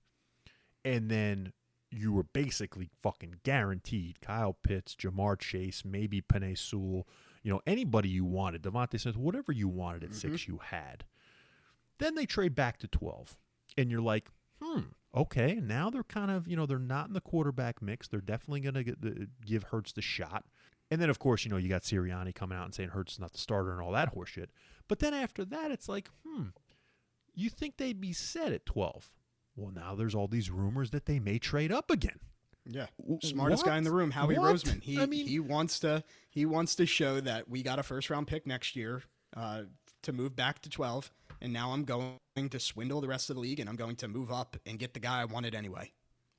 S1: and then you were basically fucking guaranteed Kyle Pitts, Jamar Chase, maybe Penei Sewell, anybody you wanted, Devontae Smith, whatever you wanted at 6 you had. Then they trade back to 12. And you're like, okay, now they're kind of, they're not in the quarterback mix. They're definitely going to give Hurts the shot. And then, of course, you got Sirianni coming out and saying Hurts is not the starter and all that horseshit. But then after that, it's like, you think they'd be set at 12. Well, now there's all these rumors that they may trade up again.
S3: Yeah, smartest guy in the room, Howie Roseman. He wants to show that we got a 1st-round pick next year to move back to 12, and now I'm going to swindle the rest of the league, and I'm going to move up and get the guy I wanted anyway.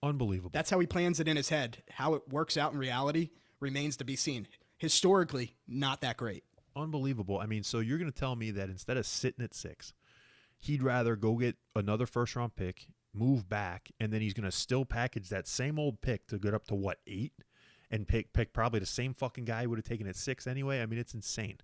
S1: Unbelievable.
S3: That's how he plans it in his head. How it works out in reality remains to be seen. Historically, not that great.
S1: Unbelievable. I mean, so you're going to tell me that instead of sitting at 6, he'd rather go get another 1st-round pick, move back, and then he's going to still package that same old pick to get up to, 8? And pick probably the same fucking guy he would have taken at 6 anyway? I mean, it's insane.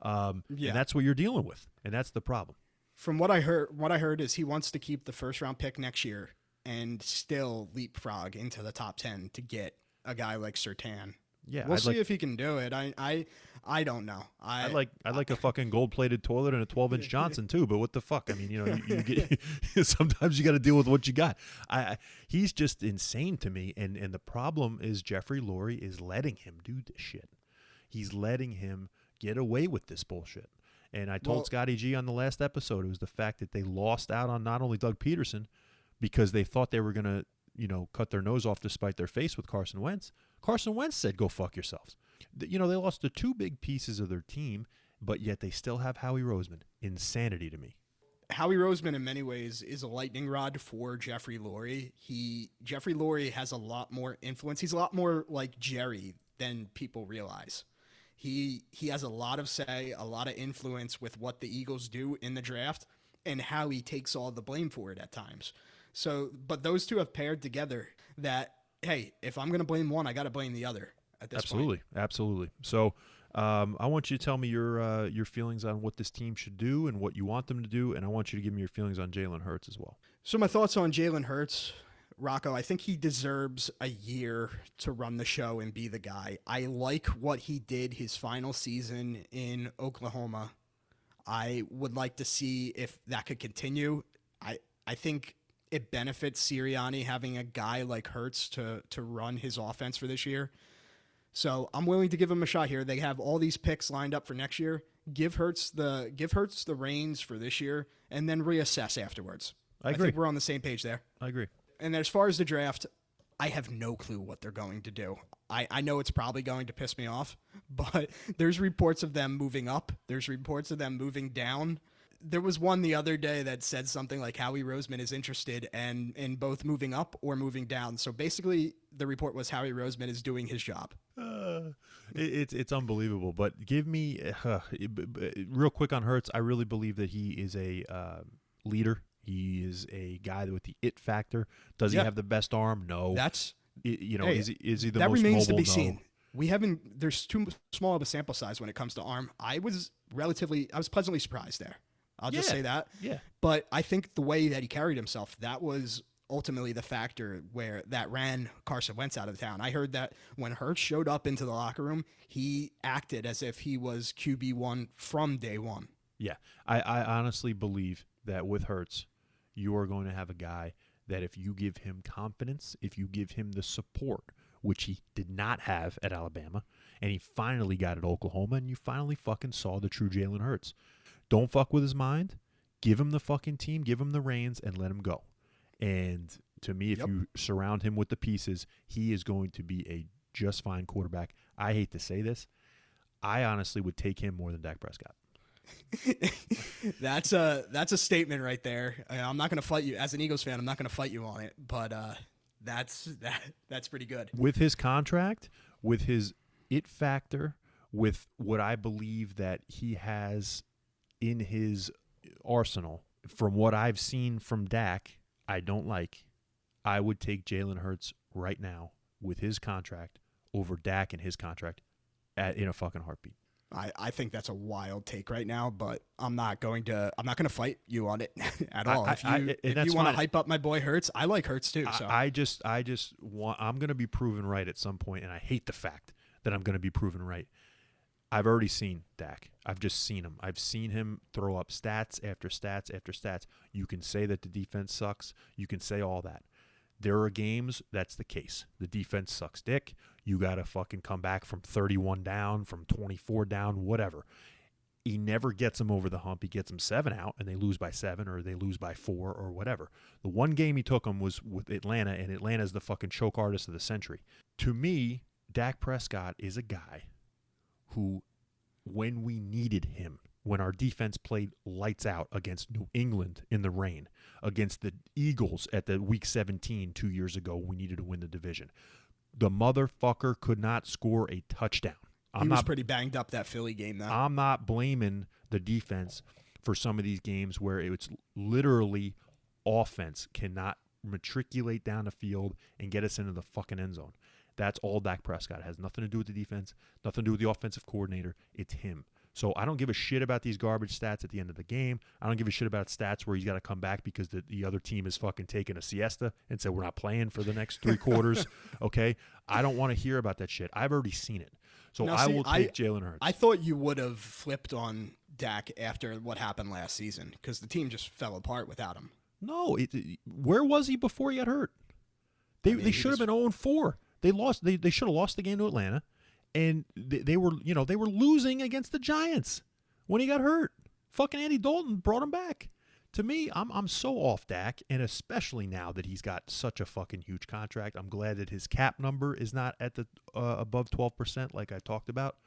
S1: And that's what you're dealing with, and that's the problem.
S3: From what I heard is he wants to keep the 1st-round pick next year and still leapfrog into the top 10 to get a guy like Surtain.
S1: Yeah,
S3: we'll see if he can do it. I don't know.
S1: I like a fucking gold-plated toilet and a 12-inch Johnson too. But what the fuck? I mean, you get sometimes you got to deal with what you got. He's just insane to me. And the problem is Jeffrey Lurie is letting him do this shit. He's letting him get away with this bullshit. And I told Scotty G on the last episode, it was the fact that they lost out on not only Doug Peterson because they thought they were gonna cut their nose off to spite their face with Carson Wentz. Carson Wentz said, go fuck yourselves. They lost the 2 big pieces of their team, but yet they still have Howie Roseman. Insanity to me.
S3: Howie Roseman, in many ways, is a lightning rod for Jeffrey Lurie. Jeffrey Lurie has a lot more influence. He's a lot more like Jerry than people realize. He has a lot of say, a lot of influence with what the Eagles do in the draft, and Howie takes all the blame for it at times. So, but those two have paired together that, hey, if I'm going to blame one, I got to blame the other at this point.
S1: Absolutely. So I want you to tell me your feelings on what this team should do and what you want them to do, and I want you to give me your feelings on Jalen Hurts as well.
S3: So my thoughts on Jalen Hurts, Rocco, I think he deserves a year to run the show and be the guy. I like what he did his final season in Oklahoma. I would like to see if that could continue. I think it benefits Sirianni having a guy like Hurts to run his offense for this year. So I'm willing to give him a shot here. They have all these picks lined up for next year. Give Hurts the reins for this year and then reassess afterwards.
S1: I agree.
S3: I think we're on the same page there.
S1: I agree.
S3: And as far as the draft, I have no clue what they're going to do. I know it's probably going to piss me off, but there's reports of them moving up. There's reports of them moving down. There was one the other day that said something like Howie Roseman is interested in both moving up or moving down. So basically, the report was Howie Roseman is doing his job.
S1: It's unbelievable. But give me real quick on Hurts. I really believe that he is a leader. He is a guy with the it factor. Does he have the best arm? No.
S3: That's
S1: is he the most mobile?
S3: That remains to be
S1: No.
S3: seen. There's too small of a sample size when it comes to arm. I was pleasantly surprised there. I'll just say that.
S1: Yeah.
S3: But I think the way that he carried himself, that was ultimately the factor that ran Carson Wentz out of town. I heard that when Hurts showed up into the locker room, he acted as if he was QB1 from day one.
S1: Yeah. I honestly believe that with Hurts, you are going to have a guy that if you give him confidence, if you give him the support, which he did not have at Alabama, and he finally got at Oklahoma, and you finally fucking saw the true Jalen Hurts. Don't fuck with his mind. Give him the fucking team, give him the reins, and let him go. And to me, if you surround him with the pieces, he is going to be a just fine quarterback. I hate to say this. I honestly would take him more than Dak Prescott.
S3: That's a statement right there. I'm not going to fight you as an Eagles fan. I'm not going to fight you on it, but that's pretty good.
S1: With his contract, with his it factor, with what I believe that he has in his arsenal, from what I've seen from Dak, I don't like. I would take Jalen Hurts right now with his contract over Dak and his contract in a fucking heartbeat.
S3: I think that's a wild take right now, but I'm not going to fight you on it at all. If you want to hype up my boy Hurts, I like Hurts too. So
S1: I just want, I'm going to be proven right at some point, and I hate the fact that I'm going to be proven right. I've already seen Dak. I've just seen him. I've seen him throw up stats after stats after stats. You can say that the defense sucks. You can say all that. There are games that's the case. The defense sucks dick. You got to fucking come back from 31 down, from 24 down, whatever. He never gets them over the hump. He gets them 7 out, and they lose by 7 or they lose by 4 or whatever. The one game he took them was with Atlanta, and Atlanta's the fucking choke artist of the century. To me, Dak Prescott is a guy who, when we needed him, when our defense played lights out against New England in the rain, against the Eagles at the Week 17 2 years ago, we needed to win the division. The motherfucker could not score a touchdown.
S3: He was pretty banged up that Philly game, though.
S1: I'm not blaming the defense for some of these games where it's literally offense cannot matriculate down the field and get us into the fucking end zone. That's all Dak Prescott. It has nothing to do with the defense, nothing to do with the offensive coordinator. It's him. So I don't give a shit about these garbage stats at the end of the game. I don't give a shit about stats where he's got to come back because the other team is fucking taking a siesta and said we're not playing for the next 3 quarters. Okay? I don't want to hear about that shit. I've already seen it. So I will take Jalen Hurts.
S3: I thought you would have flipped on Dak after what happened last season because the team just fell apart without him.
S1: No. Where was he before he got hurt? They should have been 0-4. They lost. They should have lost the game to Atlanta. And they were losing against the Giants when he got hurt. Fucking Andy Dalton brought him back. To me, I'm so off Dak, and especially now that he's got such a fucking huge contract. I'm glad that his cap number is not at the above 12% like I talked about.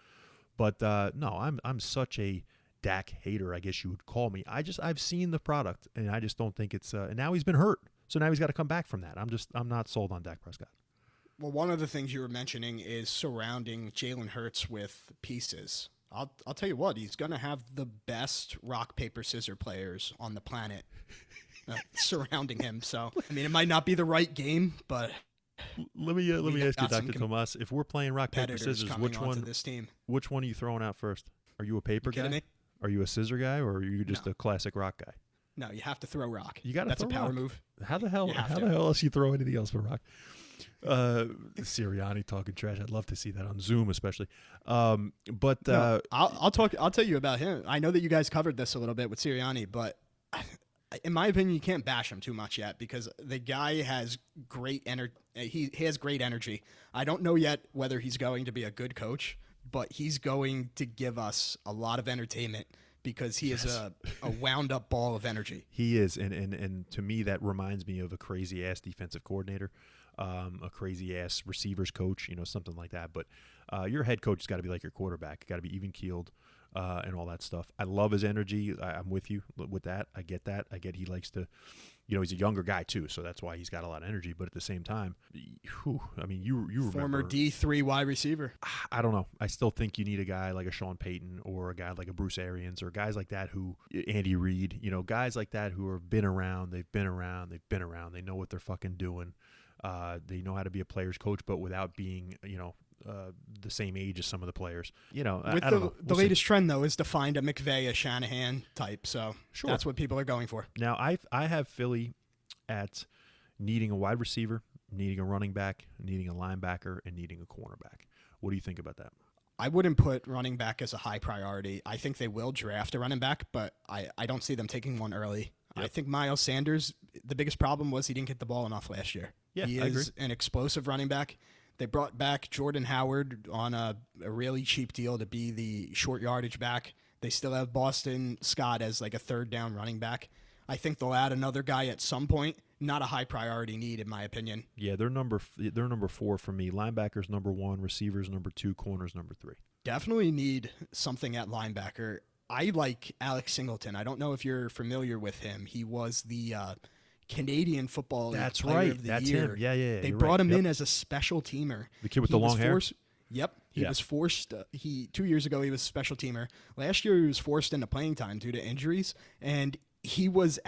S1: But no, I'm such a Dak hater, I guess you would call me. I've seen the product, and I just don't think it's. And now he's been hurt, so now he's got to come back from that. I'm not sold on Dak Prescott.
S3: Well, one of the things you were mentioning is surrounding Jalen Hurts with pieces. I'll tell you what, he's going to have the best rock, paper, scissors players on the planet surrounding him. So, I mean, it might not be the right game, but
S1: let me ask you, Dr. Tomas, if we're playing rock, paper, scissors, which one are you throwing out first? Are you a paper guy? Me? Are you a scissor guy, or are you just a classic rock guy?
S3: No, you have to throw rock.
S1: You got to.
S3: That's a power move.
S1: How the hell else you throw anything else for rock? Sirianni talking trash. I'd love to see that on Zoom, especially. I'll
S3: tell you about him. I know that you guys covered this a little bit with Sirianni, but in my opinion, you can't bash him too much yet because the guy has great energy. He has great energy. I don't know yet whether he's going to be a good coach, but he's going to give us a lot of entertainment because he is a wound up ball of energy.
S1: He is, and to me that reminds me of a crazy ass defensive coordinator. A crazy-ass receivers coach, something like that. But your head coach has got to be like your quarterback. Got to be even-keeled and all that stuff. I love his energy. I'm with you with that. I get that. I get he likes to, he's a younger guy too, so that's why he's got a lot of energy. But at the same time, you remember.
S3: Former D3 wide receiver.
S1: I don't know. I still think you need a guy like a Sean Payton or a guy like a Bruce Arians or guys like that Andy Reid, guys like that who have been around. They've been around. They know what they're fucking doing. They know how to be a player's coach, but without being, the same age as some of the players. I don't know.
S3: The latest trend, though, is to find a McVay, a Shanahan type. So sure. That's what people are going for.
S1: Now, I have Philly at needing a wide receiver, needing a running back, needing a linebacker, and needing a cornerback. What do you think about that?
S3: I wouldn't put running back as a high priority. I think they will draft a running back, but I don't see them taking one early. Yep. I think Miles Sanders, the biggest problem was he didn't get the ball enough last year.
S1: Yeah,
S3: he is an explosive running back. They brought back Jordan Howard on a really cheap deal to be the short yardage back. They still have Boston Scott as like a third down running back. I think they'll add another guy at some point. Not a high priority need, in my opinion.
S1: Yeah, they're number 4 for me. Linebackers number 1, receivers number 2, corners number 3.
S3: Definitely need something at linebacker. I like Alex Singleton. I don't know if you're familiar with him. He was the Canadian Football League Player of the
S1: That's
S3: Year.
S1: him. Yeah.
S3: They
S1: you're
S3: brought
S1: right.
S3: him
S1: Yep.
S3: in as a special teamer.
S1: The kid with
S3: He
S1: the
S3: was
S1: long hair.
S3: forced- Yep. He
S1: Yeah.
S3: was forced. 2 years ago, he was a special teamer. Last year, he was forced into playing time due to injuries. And he was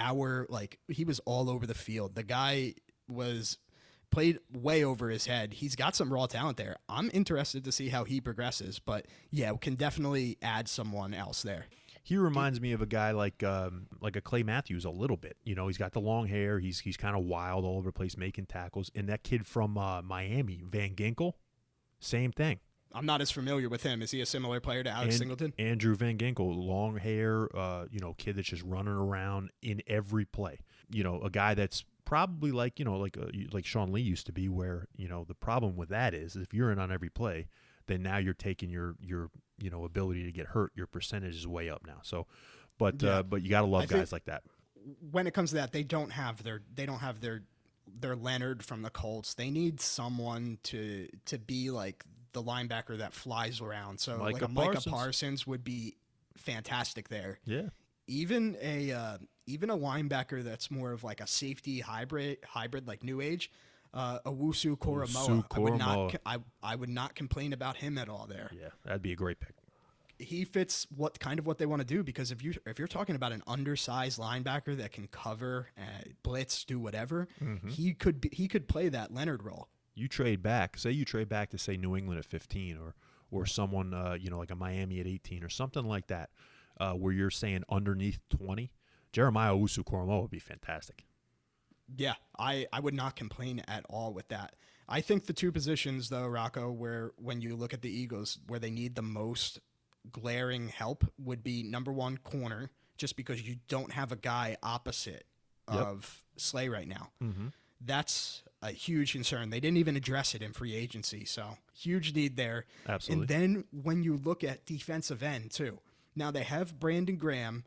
S3: he was all over the field. The guy played way over his head. He's got some raw talent there. I'm interested to see how he progresses. But, yeah, we can definitely add someone else there.
S1: He reminds me of a guy like a Clay Matthews a little bit. You know, he's got the long hair. He's kind of wild all over the place making tackles. And that kid from Miami, Van Ginkel, same thing.
S3: I'm not as familiar with him. Is he a similar player to Alex Singleton?
S1: Andrew Van Ginkel, long hair, kid that's just running around in every play. You know, a guy that's probably like Sean Lee used to be, where, you know, the problem with that is if you're in on every play, then now you're taking your ability to get hurt. Your percentage is way up now. So, but you got to love guys like that.
S3: When it comes to that, they don't have their Leonard from the Colts. They need someone to be like the linebacker that flies around. So
S1: Micah
S3: Micah Parsons would be fantastic there.
S1: Yeah.
S3: Even a linebacker that's more of like a safety hybrid like New Age, Owusu Koromoa. I would not complain about him at all there.
S1: Yeah, that'd be a great pick.
S3: He fits what they want to do, because if you're talking about an undersized linebacker that can cover, blitz, do whatever, he could play that Leonard role.
S1: You trade back to say New England at 15 or someone like a Miami at 18 or something like that, where you're saying underneath 20. Jeremiah Owusu-Koramoah would be fantastic.
S3: Yeah, I would not complain at all with that. I think the two positions, though, Rocco, where when you look at the Eagles, where they need the most glaring help would be number 1, corner, just because you don't have a guy opposite of Slay right now.
S1: Mm-hmm.
S3: That's a huge concern. They didn't even address it in free agency, so huge need there.
S1: Absolutely.
S3: And then when you look at defensive end, too, now they have Brandon Graham.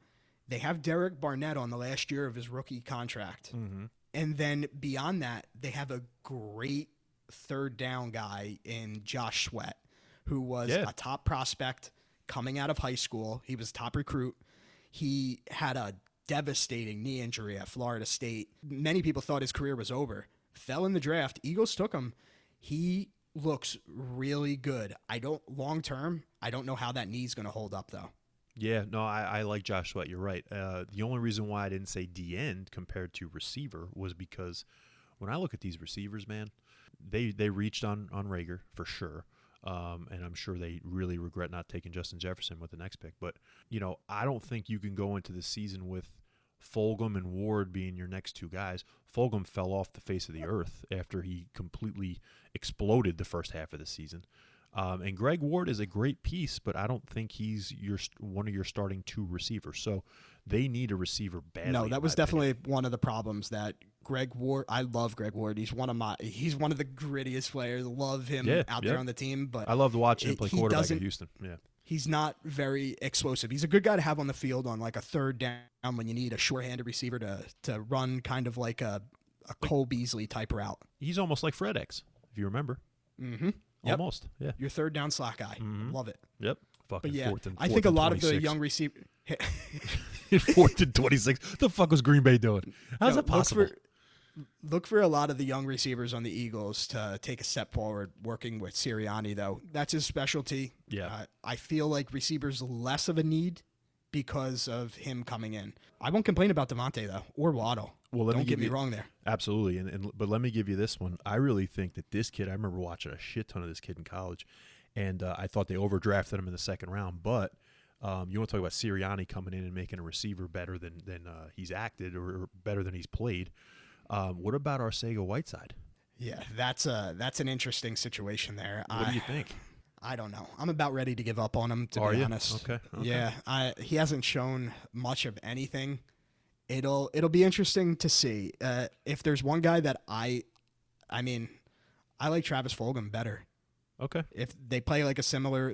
S3: They have Derek Barnett on the last year of his rookie contract.
S1: Mm-hmm.
S3: And then beyond that, they have a great third down guy in Josh Sweat, who was a top prospect coming out of high school. He was top recruit. He had a devastating knee injury at Florida State. Many people thought his career was over. Fell in the draft. Eagles took him. He looks really good. Long term, I don't know how that knee's going to hold up, though.
S1: Yeah, no, I like Josh Sweat. You're right. The only reason why I didn't say D-end compared to receiver was because when I look at these receivers, man, they reached on Rager for sure. And I'm sure they really regret not taking Justin Jefferson with the next pick. But, I don't think you can go into the season with Fulgham and Ward being your next two guys. Fulgham fell off the face of the earth after he completely exploded the first half of the season. And Greg Ward is a great piece, but I don't think he's one of your starting 2 receivers. So they need a receiver badly.
S3: No, that was definitely one of the problems that Greg Ward. I love Greg Ward. He's one of the grittiest players. Love him out there on the team. But
S1: I love watching him play quarterback in Houston. Yeah.
S3: He's not very explosive. He's a good guy to have on the field on like a third down when you need a short-handed receiver to run kind of like a Cole Beasley type route.
S1: He's almost like Fred X, if you remember.
S3: Mm-hmm. Yep.
S1: Almost, yeah.
S3: Your third down slot guy.
S1: Mm-hmm.
S3: Love it.
S1: Yep. Fucking
S3: But yeah,
S1: fourth and
S3: I think a lot of the
S1: 26.
S3: young receivers.
S1: 4th and 26. The fuck was Green Bay doing? How's that possible?
S3: Look for a lot of the young receivers on the Eagles to take a step forward working with Sirianni, though. That's his specialty.
S1: Yeah.
S3: I feel like receivers less of a need because of him coming in. I won't complain about Devontae, though, or Waddle.
S1: Well,
S3: Don't get me wrong there.
S1: Absolutely. But let me give you this one. I really think that this kid, I remember watching a shit ton of this kid in college, and I thought they overdrafted him in the second round. But you want to talk about Sirianni coming in and making a receiver better than he's acted or better than he's played. What about Arcega-Whiteside?
S3: Yeah, that's an interesting situation there.
S1: What do you think?
S3: I don't know. I'm about ready to give up on him, to
S1: Are
S3: be
S1: you?
S3: honest.
S1: Okay.
S3: Yeah, he hasn't shown much of anything. It'll be interesting to see if there's one guy that I like Travis Fulgham better.
S1: Okay.
S3: If they play a similar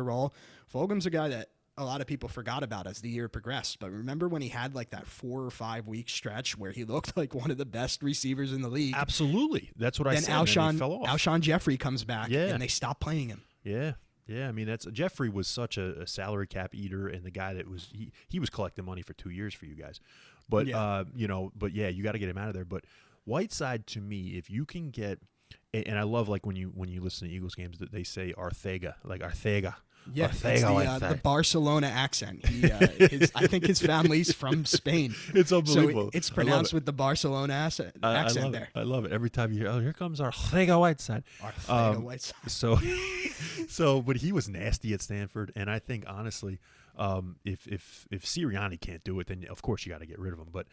S3: role, Fulgham's a guy that a lot of people forgot about as the year progressed. But remember when he had like that 4 or 5 week stretch where he looked like one of the best receivers in the league?
S1: Absolutely. That's what I said.
S3: Then
S1: he fell off.
S3: Alshon Jeffrey comes back, and they stop playing him.
S1: Yeah. Yeah, I mean Jeffrey was such a salary cap eater, and the guy that was he was collecting money for 2 years for you guys, but you got to get him out of there. But Whiteside, to me, if you can get, and I love like when you listen to Eagles games that they say Arthega, like Arthega.
S3: Yeah,
S1: Arthega,
S3: it's the Barcelona accent. I think his family's from Spain.
S1: It's unbelievable.
S3: So it's pronounced with the Barcelona accent there.
S1: I love it. Every time you hear, here comes Arthega Whiteside.
S3: Arthega Whiteside.
S1: So, but he was nasty at Stanford, and I think honestly, if Sirianni can't do it, then of course you got to get rid of him. But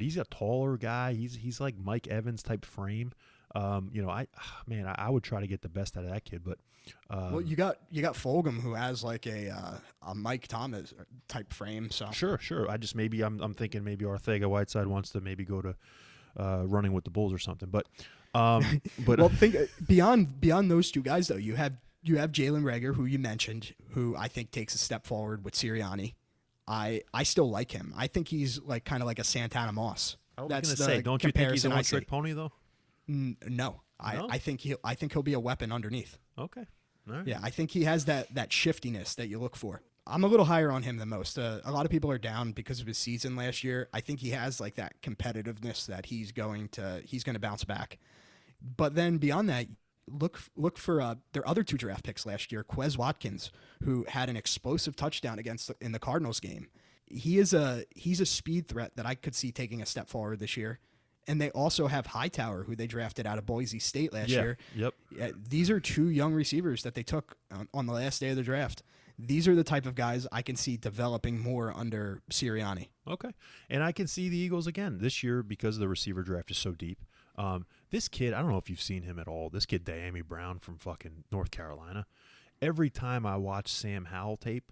S1: he's a taller guy. He's like Mike Evans type frame. I would try to get the best out of that kid, but
S3: well, you got Fulgham, who has like a Mike Thomas type frame. So
S1: sure. I'm thinking maybe Arthega Whiteside wants to maybe go to running with the Bulls or something. But
S3: well, think beyond those two guys though. You have Jalen Reagor, who you mentioned, who I think takes a step forward with Sirianni. I still like him. I think he's like kind of like a Santana Moss.
S1: I was going to say, don't you think he's a one-trick pony though?
S3: No. I think he'll be a weapon underneath.
S1: Okay. All right.
S3: Yeah, I think he has that shiftiness that you look for. I'm a little higher on him than most. A lot of people are down because of his season last year. I think he has like that competitiveness that he's going to bounce back. But then beyond that, look for their other 2 draft picks last year, Quez Watkins, who had an explosive touchdown in the Cardinals game. He's a speed threat that I could see taking a step forward this year. And they also have Hightower, who they drafted out of Boise State last year.
S1: Yep.
S3: These are 2 young receivers that they took on the last day of the draft. These are the type of guys I can see developing more under Sirianni.
S1: Okay. And I can see the Eagles again this year because the receiver draft is so deep. This kid, I don't know if you've seen him at all. This kid, Diami Brown from fucking North Carolina. Every time I watch Sam Howell tape,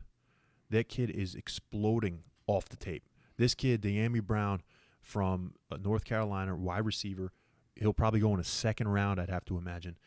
S1: that kid is exploding off the tape. This kid, Diami Brown, from North Carolina, wide receiver. He'll probably go in a second round, I'd have to imagine.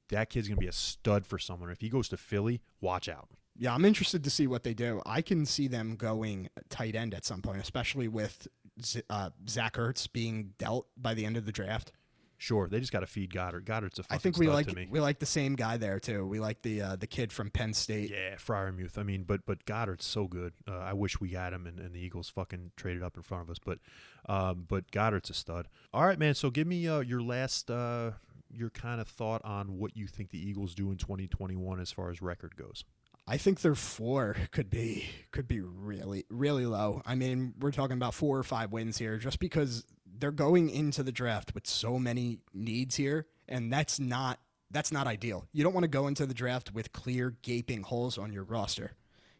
S1: That kid's going to be a stud for someone. If he goes to Philly, watch out.
S3: Yeah, I'm interested to see what they do. I can see them going tight end at some point, especially with Zach Ertz being dealt by the end of the draft.
S1: Sure, they just got to feed Goddard. Goddard's a fucking
S3: I think
S1: stud to me.
S3: we like the same guy there too. We like the kid from Penn State.
S1: Yeah, Freiermuth. I mean, but Goddard's so good. I wish we got him and the Eagles fucking traded up in front of us. But Goddard's a stud. All right, man. So give me your last your kind of thought on what you think the Eagles do in 2021 as far as record goes.
S3: I think their floor could be really, really low. I mean, we're talking about 4 or 5 wins here, just because they're going into the draft with so many needs here, and that's not ideal. You don't want to go into the draft with clear, gaping holes on your roster.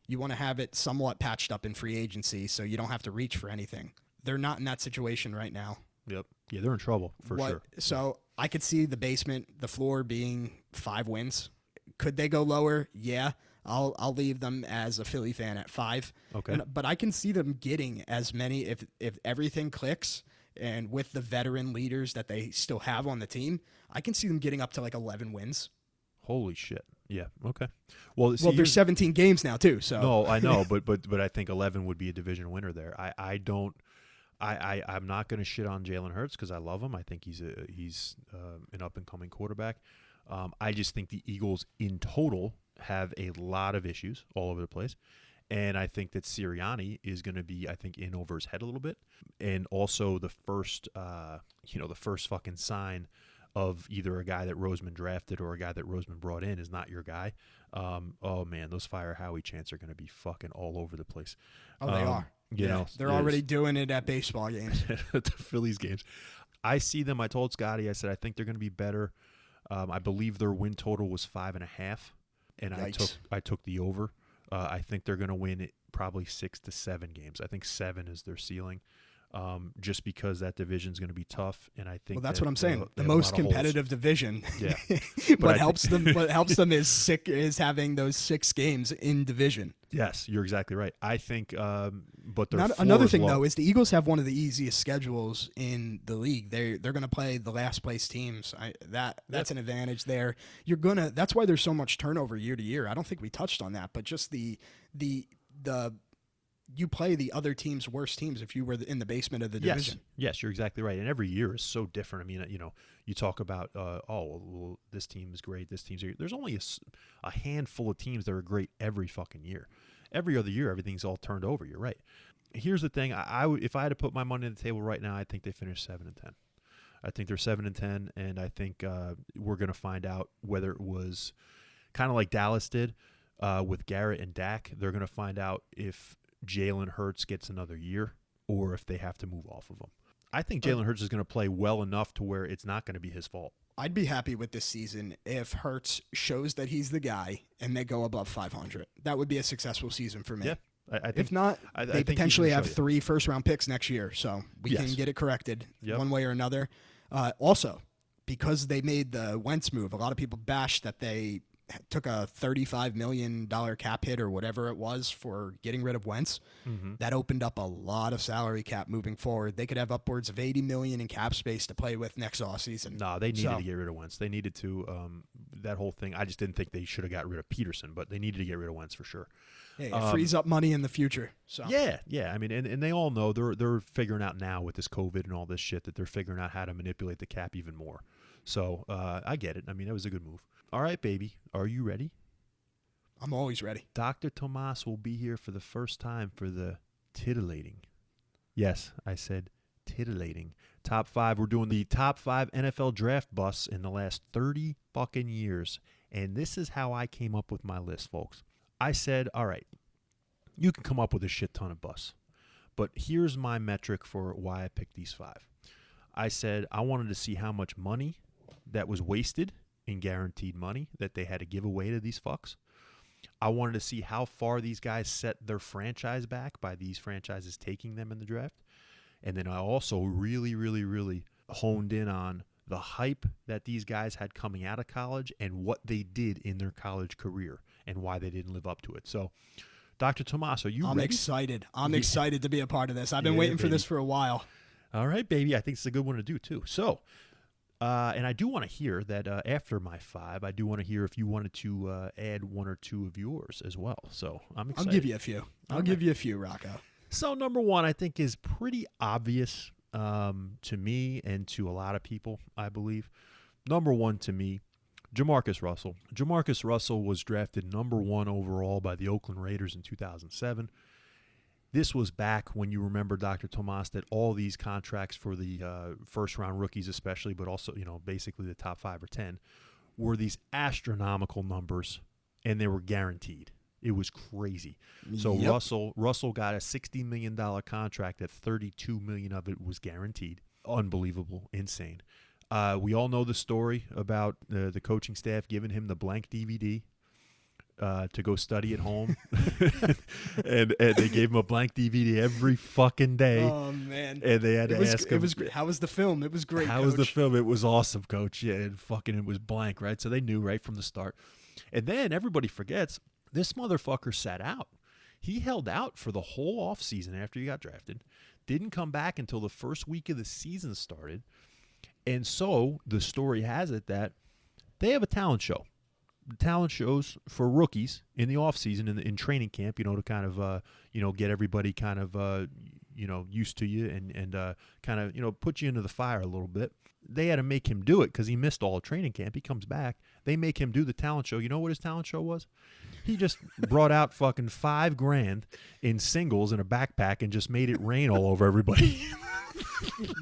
S3: You want to have it somewhat patched up in free agency so you don't have to reach for anything. They're not in that situation right now.
S1: Yep. Yeah, they're in trouble for sure.
S3: So I could see the floor being 5 wins. Could they go lower? Yeah. I'll leave them as a Philly fan at 5.
S1: Okay.
S3: But I can see them getting as many if everything clicks, and with the veteran leaders that they still have on the team, I can see them getting up to like 11 wins.
S1: Holy shit. Yeah. Okay. Well,
S3: there's 17 games now too. So
S1: no, I know, but I think 11 would be a division winner there. I'm not going to shit on Jalen Hurts because I love him. I think he's an up and coming quarterback. I just think the Eagles in total have a lot of issues all over the place. And I think that Sirianni is going to be, I think, in over his head a little bit. And also the first fucking sign of either a guy that Roseman drafted or a guy that Roseman brought in is not your guy. Oh, man, those Fire Howie chants are going to be fucking all over the place.
S3: Oh, they are.
S1: You know,
S3: they're already doing it at baseball games.
S1: At the Phillies games. I see them. I told Scotty, I said, I think they're going to be better. I believe their win total was 5.5. And I took the over. I think they're going to win probably 6 to 7 games. I think 7 is their ceiling, just because that division is going to be tough. And I think
S3: that's what I'm saying. The most competitive division.
S1: Yeah.
S3: What helps them is having those 6 games in division.
S1: Yes, you're exactly right. I think, but
S3: another thing though is the Eagles have one of the easiest schedules in the league. They're going to play the last place teams. That's an advantage there. That's why there's so much turnover year to year. I don't think we touched on that, but just the you play the other team's worst teams if you were in the basement of the division.
S1: Yes, you're exactly right. And every year is so different. I mean, you talk about, well, this team is great, this team's great. There's only a handful of teams that are great every fucking year. Every other year, everything's all turned over. You're right. Here's the thing. If I had to put my money on the table right now, I think they finish 7-10. I think they're 7-10, and I think we're going to find out whether it was kind of like Dallas did with Garrett and Dak. They're going to find out if Jalen Hurts gets another year or if they have to move off of him. I think Jalen Hurts is going to play well enough to where it's not going to be his fault.
S3: I'd be happy with this season if Hurts shows that he's the guy and they go above 500. That would be a successful season for me.
S1: Yeah. I think,
S3: if not, they potentially have 3 first-round picks next year, so we
S1: Yes.
S3: can get it corrected
S1: Yep.
S3: one way or another. Also, because they made the Wentz move, a lot of people bashed that they took a $35 million cap hit or whatever it was for getting rid of Wentz.
S1: Mm-hmm.
S3: That opened up a lot of salary cap moving forward. They could have upwards of $80 million in cap space to play with next offseason.
S1: No, they needed to get rid of Wentz. They needed to that whole thing. I just didn't think they should have got rid of Peterson, but they needed to get rid of Wentz for sure.
S3: Hey, it frees up money in the future. So
S1: Yeah. I mean, and they all know they're figuring out now with this COVID and all this shit that they're figuring out how to manipulate the cap even more. So I get it. I mean, that was a good move. All right, baby. Are you ready?
S3: I'm always ready.
S1: Dr. Tomas will be here for the first time for the titillating. Yes, I said titillating. Top 5. We're doing the top 5 NFL draft busts in the last 30 fucking years. And this is how I came up with my list, folks. I said, all right, you can come up with a shit ton of busts. But here's my metric for why I picked these 5. I said I wanted to see how much money that was wasted in guaranteed money that they had to give away to these fucks. I wanted to see how far these guys set their franchise back by these franchises taking them in the draft. And then I also really, really, really honed in on the hype that these guys had coming out of college and what they did in their college career and why they didn't live up to it. So, Dr. Tomas, are you ready?
S3: I'm excited. I'm excited to be a part of this. I've been waiting for this for a while.
S1: All right, baby. I think it's a good one to do, too. So, and I do want to hear that after my 5, I do want to hear if you wanted to add 1 or 2 of yours as well. So I'm excited.
S3: I'll give you a few. I'll give you a few, Rocco.
S1: So number 1, I think, is pretty obvious to me and to a lot of people, I believe. Number 1 to me, Jamarcus Russell. Jamarcus Russell was drafted number 1 overall by the Oakland Raiders in 2007. This was back when you remember, Dr. Tomas, that all these contracts for the first-round rookies especially, but also, basically the top 5 or 10, were these astronomical numbers, and they were guaranteed. It was crazy. So
S3: Yep.
S1: Russell got a $60 million contract that $32 million of it was guaranteed. Unbelievable. Insane. We all know the story about the coaching staff giving him the blank DVD to go study at home. and they gave him a blank DVD every fucking day.
S3: Oh, man.
S1: And they had to ask him.
S3: It was great. How was the film? It was great,
S1: How was the film? It was awesome, Coach. Yeah, and fucking it was blank, right? So they knew right from the start. And then everybody forgets, this motherfucker sat out. He held out for the whole offseason after he got drafted. Didn't come back until the first week of the season started. And so the story has it that they have a talent show. Talent shows for rookies in the offseason in training camp, to kind of, get everybody kind of, used to you and kind of, put you into the fire a little bit. They had to make him do it because he missed all of training camp. He comes back. They make him do the talent show. You know what his talent show was? He just brought out fucking $5,000 in singles in a backpack and just made it rain all over everybody.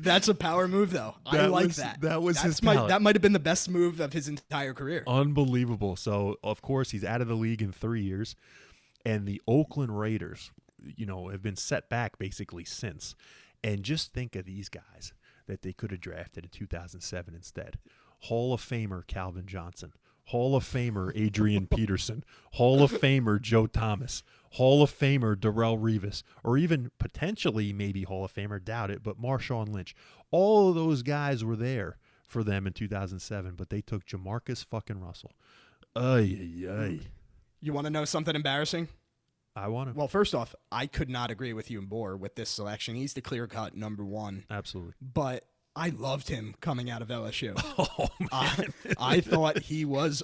S3: That's a power move, though. I like that.
S1: That was his talent.
S3: That might have been the best move of his entire career.
S1: Unbelievable. So, of course, he's out of the league in 3 years. And the Oakland Raiders, have been set back basically since. And just think of these guys that they could have drafted in 2007 instead. Hall of Famer Calvin Johnson. Hall of Famer Adrian Peterson. Hall of Famer Joe Thomas. Hall of Famer Darrelle Revis. Or even potentially maybe Hall of Famer, doubt it, but Marshawn Lynch. All of those guys were there for them in 2007, but they took Jamarcus fucking Russell. Ay.
S3: You want to know something embarrassing?
S1: I want to.
S3: Well, first off, I could not agree with you more with this selection. He's the clear-cut number 1.
S1: Absolutely.
S3: But I loved him coming out of LSU.
S1: Oh, man.
S3: I thought he was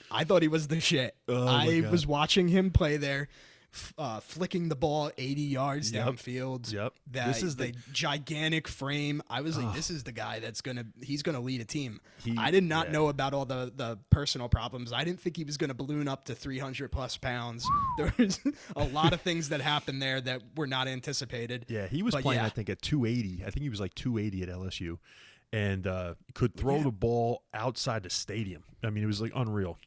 S3: the shit. I was watching him play there flicking the ball 80 yards
S1: Yep.
S3: downfield.
S1: Yep.
S3: That
S1: This is
S3: the gigantic frame. I was like, this is the guy that's he's gonna lead a team.
S1: He-
S3: I did not
S1: yeah.
S3: know about all the personal problems. I didn't think he was gonna balloon up to 300 plus pounds. There was a lot of things that happened there that were not anticipated.
S1: Yeah, he was
S3: But
S1: playing,
S3: yeah.
S1: I think, at 280. I think he was like 280 at LSU, and could throw the ball outside the stadium. I mean, it was like unreal.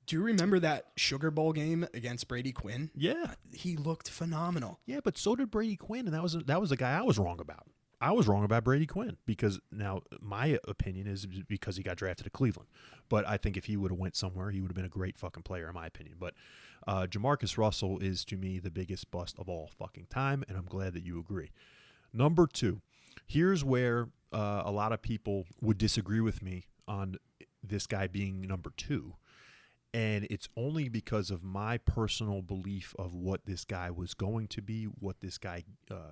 S3: Do you remember that Sugar Bowl game against Brady Quinn?
S1: Yeah,
S3: He looked phenomenal.
S1: yeah, but so did Brady Quinn, and that was the guy I was wrong about. I was wrong about Brady Quinn because now my opinion is because he got drafted to Cleveland. But I think if he would have went somewhere, he would have been a great fucking player in my opinion. But Jamarcus Russell is to me the biggest bust of all fucking time, and I'm glad that you agree. Number 2, here's where a lot of people would disagree with me on this guy being number 2. And it's only because of my personal belief of what this guy was going to be, what this guy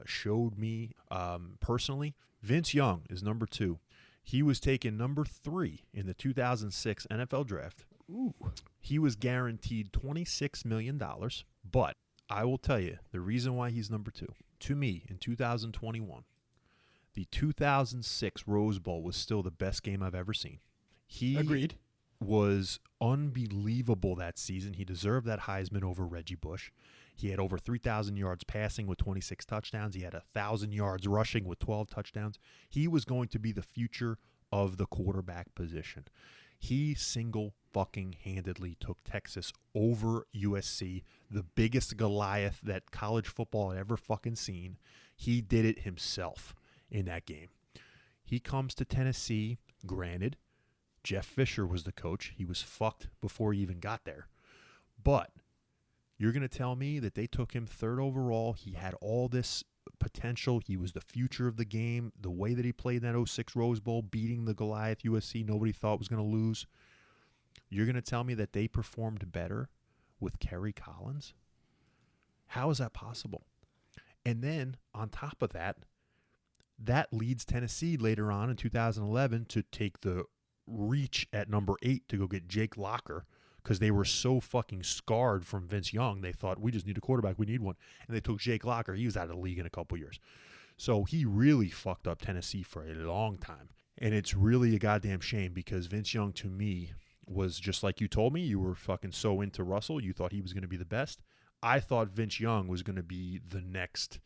S1: showed me personally. Vince Young is number 2. He was taken number 3 in the 2006 NFL Draft.
S3: Ooh.
S1: He was guaranteed $26 million. But I will tell you, the reason why he's number 2, to me, in 2021, the 2006 Rose Bowl was still the best game I've ever seen. He
S3: Agreed.
S1: was unbelievable that season. He deserved that Heisman over Reggie Bush. He had over 3,000 yards passing with 26 touchdowns. He had 1,000 yards rushing with 12 touchdowns. He was going to be the future of the quarterback position. He single-fucking-handedly took Texas over USC, the biggest Goliath that college football had ever fucking seen. He did it himself in that game. He comes to Tennessee, granted, Jeff Fisher was the coach. He was fucked before he even got there. But you're going to tell me that they took him 3rd overall. He had all this potential. He was the future of the game. The way that he played in that 06 Rose Bowl, beating the Goliath USC nobody thought was going to lose. You're going to tell me that they performed better with Kerry Collins? How is that possible? And then on top of that, that leads Tennessee later on in 2011 to take the reach at number 8 to go get Jake Locker because they were so fucking scarred from Vince Young. They thought, we just need a quarterback. We need one. And they took Jake Locker. He was out of the league in a couple years. So he really fucked up Tennessee for a long time. And it's really a goddamn shame because Vince Young, to me, was just like you told me. You were fucking so into Russell. You thought he was going to be the best. I thought Vince Young was going to be the next.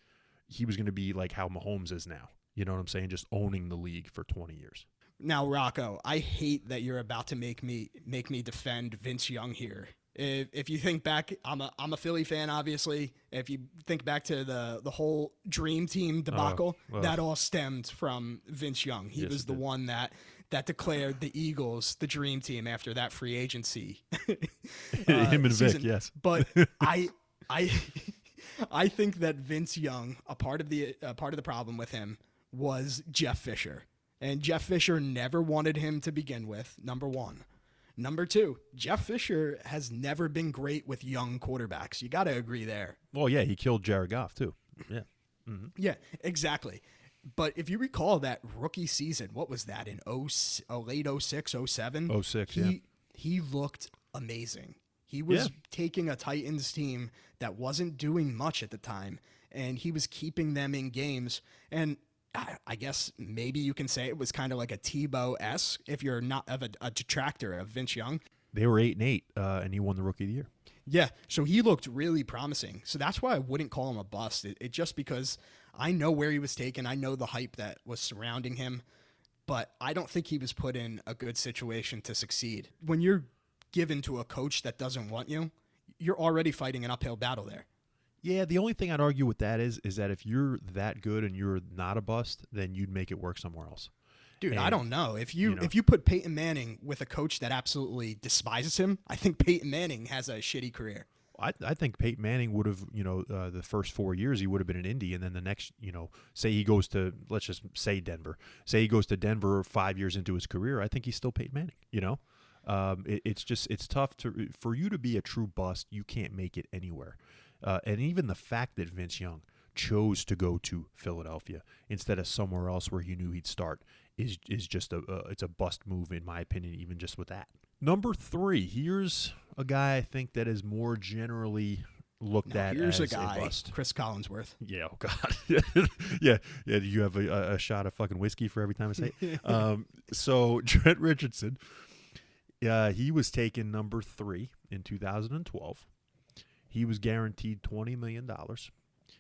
S1: He was going to be like how Mahomes is now. You know what I'm saying? Just owning the league for 20 years.
S3: Now, Rocco, I hate that you're about to make me defend Vince Young here. If you think back, I'm a Philly fan, obviously. If you think back to the whole Dream Team debacle, that all stemmed from Vince Young. He was the one that declared the Eagles the Dream Team after that free agency.
S1: Him and
S3: season.
S1: Vic, yes.
S3: But I think that Vince Young, a part of the problem with him was Jeff Fisher. And Jeff Fisher never wanted him to begin with, number 1. Number 2, Jeff Fisher has never been great with young quarterbacks. You got to agree there.
S1: Well, yeah, he killed Jared Goff, too. Yeah. Mm-hmm.
S3: Yeah, exactly. But if you recall that rookie season, what was that, in late 06, 07?
S1: 06, yeah.
S3: He looked amazing. He was taking a Titans team that wasn't doing much at the time, and he was keeping them in games. And I guess maybe you can say it was kind of like a Tebow-esque if you're not of a detractor of Vince Young.
S1: They were 8-8, and he won the Rookie of the Year.
S3: Yeah, so he looked really promising. So that's why I wouldn't call him a bust. It just because I know where he was taken. I know the hype that was surrounding him, but I don't think he was put in a good situation to succeed. When you're given to a coach that doesn't want you, you're already fighting an uphill battle there.
S1: Yeah, the only thing I'd argue with that is that if you're that good and you're not a bust, then you'd make it work somewhere else.
S3: Dude,
S1: And,
S3: I don't know. If you put Peyton Manning with a coach that absolutely despises him, I think Peyton Manning has a shitty career.
S1: I think Peyton Manning would have, the first 4 years he would have been in Indy, and then the next, say he goes to, let's just say Denver. Say he goes to Denver 5 years into his career, I think he's still Peyton Manning, It's tough for you to be a true bust, you can't make it anywhere. And even the fact that Vince Young chose to go to Philadelphia instead of somewhere else where he knew he'd start is just it's a bust move in my opinion, even just with that. Number 3, here's a guy I think that is more generally looked
S3: Now,
S1: at
S3: here's
S1: as
S3: a guy,
S1: bust.
S3: Chris Collinsworth.
S1: Yeah, oh God. yeah. Do you have a shot of fucking whiskey for every time I say it? So Trent Richardson, he was taken number 3 in 2012. He was guaranteed $20 million.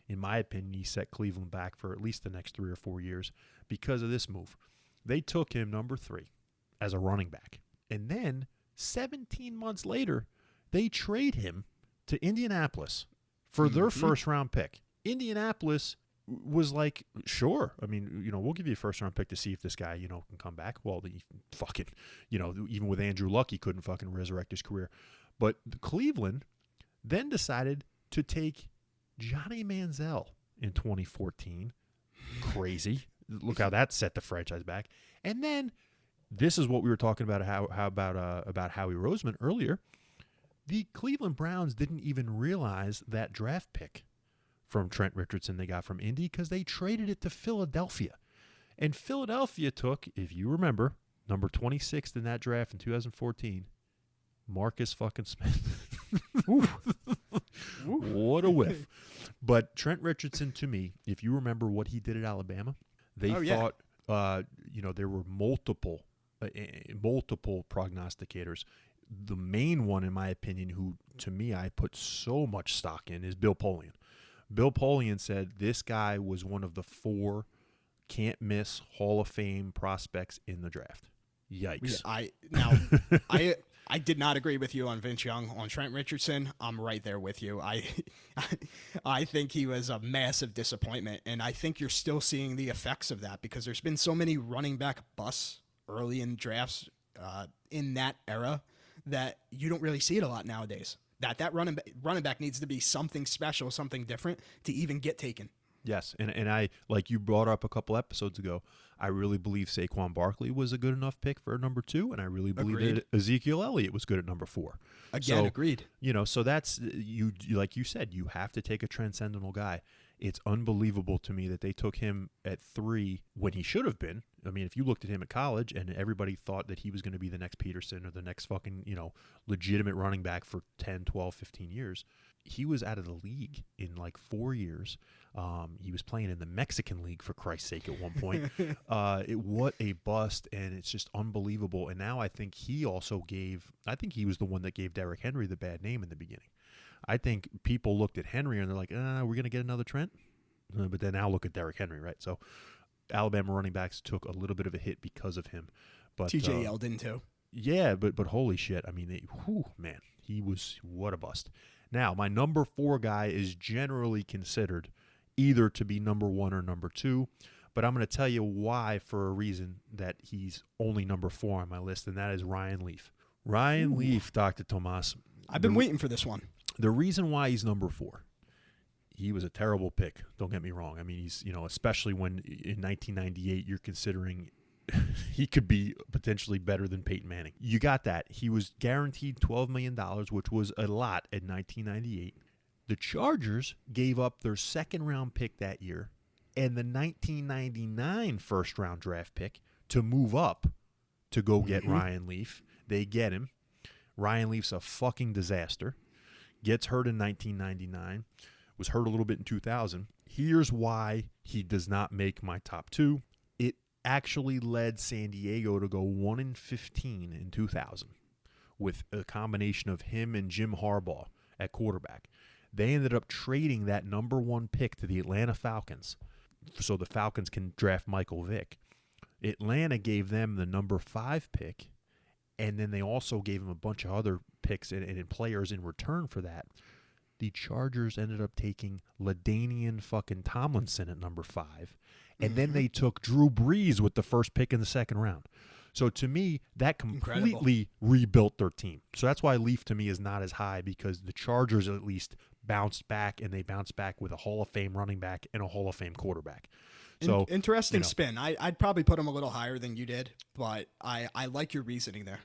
S1: In my opinion, he set Cleveland back for at least the next 3 or 4 years because of this move. They took him number 3 as a running back. And then 17 months later, they trade him to Indianapolis for their first-round pick. Indianapolis was like, sure. I mean, we'll give you a first-round pick to see if this guy, can come back. Well, he fucking, even with Andrew Luck, he couldn't fucking resurrect his career. But Cleveland then decided to take Johnny Manziel in 2014. Crazy. Look how that set the franchise back. And then this is what we were talking about about Howie Roseman earlier. The Cleveland Browns didn't even realize that draft pick from Trent Richardson they got from Indy because they traded it to Philadelphia. And Philadelphia took, if you remember, number 26th in that draft in 2014, Marcus fucking Smith. What a whiff. But Trent Richardson, to me, if you remember what he did at Alabama, they thought, there were multiple prognosticators. The main one, in my opinion, who, to me, I put so much stock in, is Bill Polian. Bill Polian said this guy was one of the 4 can't-miss Hall of Fame prospects in the draft. Yikes.
S3: I did not agree with you on Vince Young. On Trent Richardson, I'm right there with you. I think he was a massive disappointment, and I think you're still seeing the effects of that because there's been so many running back busts early in drafts in that era that you don't really see it a lot nowadays. That running back needs to be something special, something different to even get taken.
S1: Yes, and I, like you brought up a couple episodes ago, I really believe Saquon Barkley was a good enough pick for number 2, and I really believe that Ezekiel Elliott was good at number 4.
S3: Again, agreed.
S1: So that's, like you said, you have to take a transcendental guy. It's unbelievable to me that they took him at 3 when he should have been. I mean, if you looked at him at college and everybody thought that he was going to be the next Peterson or the next fucking, legitimate running back for 10, 12, 15 years, he was out of the league in like 4 years. He was playing in the Mexican League, for Christ's sake, at one point. What a bust, and it's just unbelievable. And now I think he was the one that gave Derrick Henry the bad name in the beginning. I think people looked at Henry and they're like, we're going to get another Trent? But then now look at Derrick Henry, right? So Alabama running backs took a little bit of a hit because of him. But
S3: TJ Yeldon, too.
S1: Yeah, but holy shit. I mean, man, what a bust. Now, my number 4 guy is generally considered either to be number 1 or number 2, but I'm going to tell you why for a reason that he's only number 4 on my list, and that is Ryan Leaf. Ryan Leaf, Dr. Tomas.
S3: I've been waiting for this one.
S1: The reason why he's number 4, he was a terrible pick. Don't get me wrong. I mean, he's, especially when in 1998 you're considering he could be potentially better than Peyton Manning. You got that. He was guaranteed $12 million, which was a lot in 1998. The Chargers gave up their second-round pick that year and the 1999 first-round draft pick to move up to go get Ryan Leaf. They get him. Ryan Leaf's a fucking disaster. Gets hurt in 1999. Was hurt a little bit in 2000. Here's why he does not make my top 2. It actually led San Diego to go 1-15 in 2000 with a combination of him and Jim Harbaugh at quarterback. They ended up trading that number 1 pick to the Atlanta Falcons so the Falcons can draft Michael Vick. Atlanta gave them the number 5 pick, and then they also gave him a bunch of other picks and players in return for that. The Chargers ended up taking LaDainian fucking Tomlinson at number 5, and then they took Drew Brees with the first pick in the second round. So to me, that completely rebuilt their team. So that's why Leaf to me is not as high, because the Chargers at least bounced back, and they bounced back with a Hall of Fame running back and a Hall of Fame quarterback. So
S3: interesting spin. I'd probably put him a little higher than you did, but I like your reasoning there.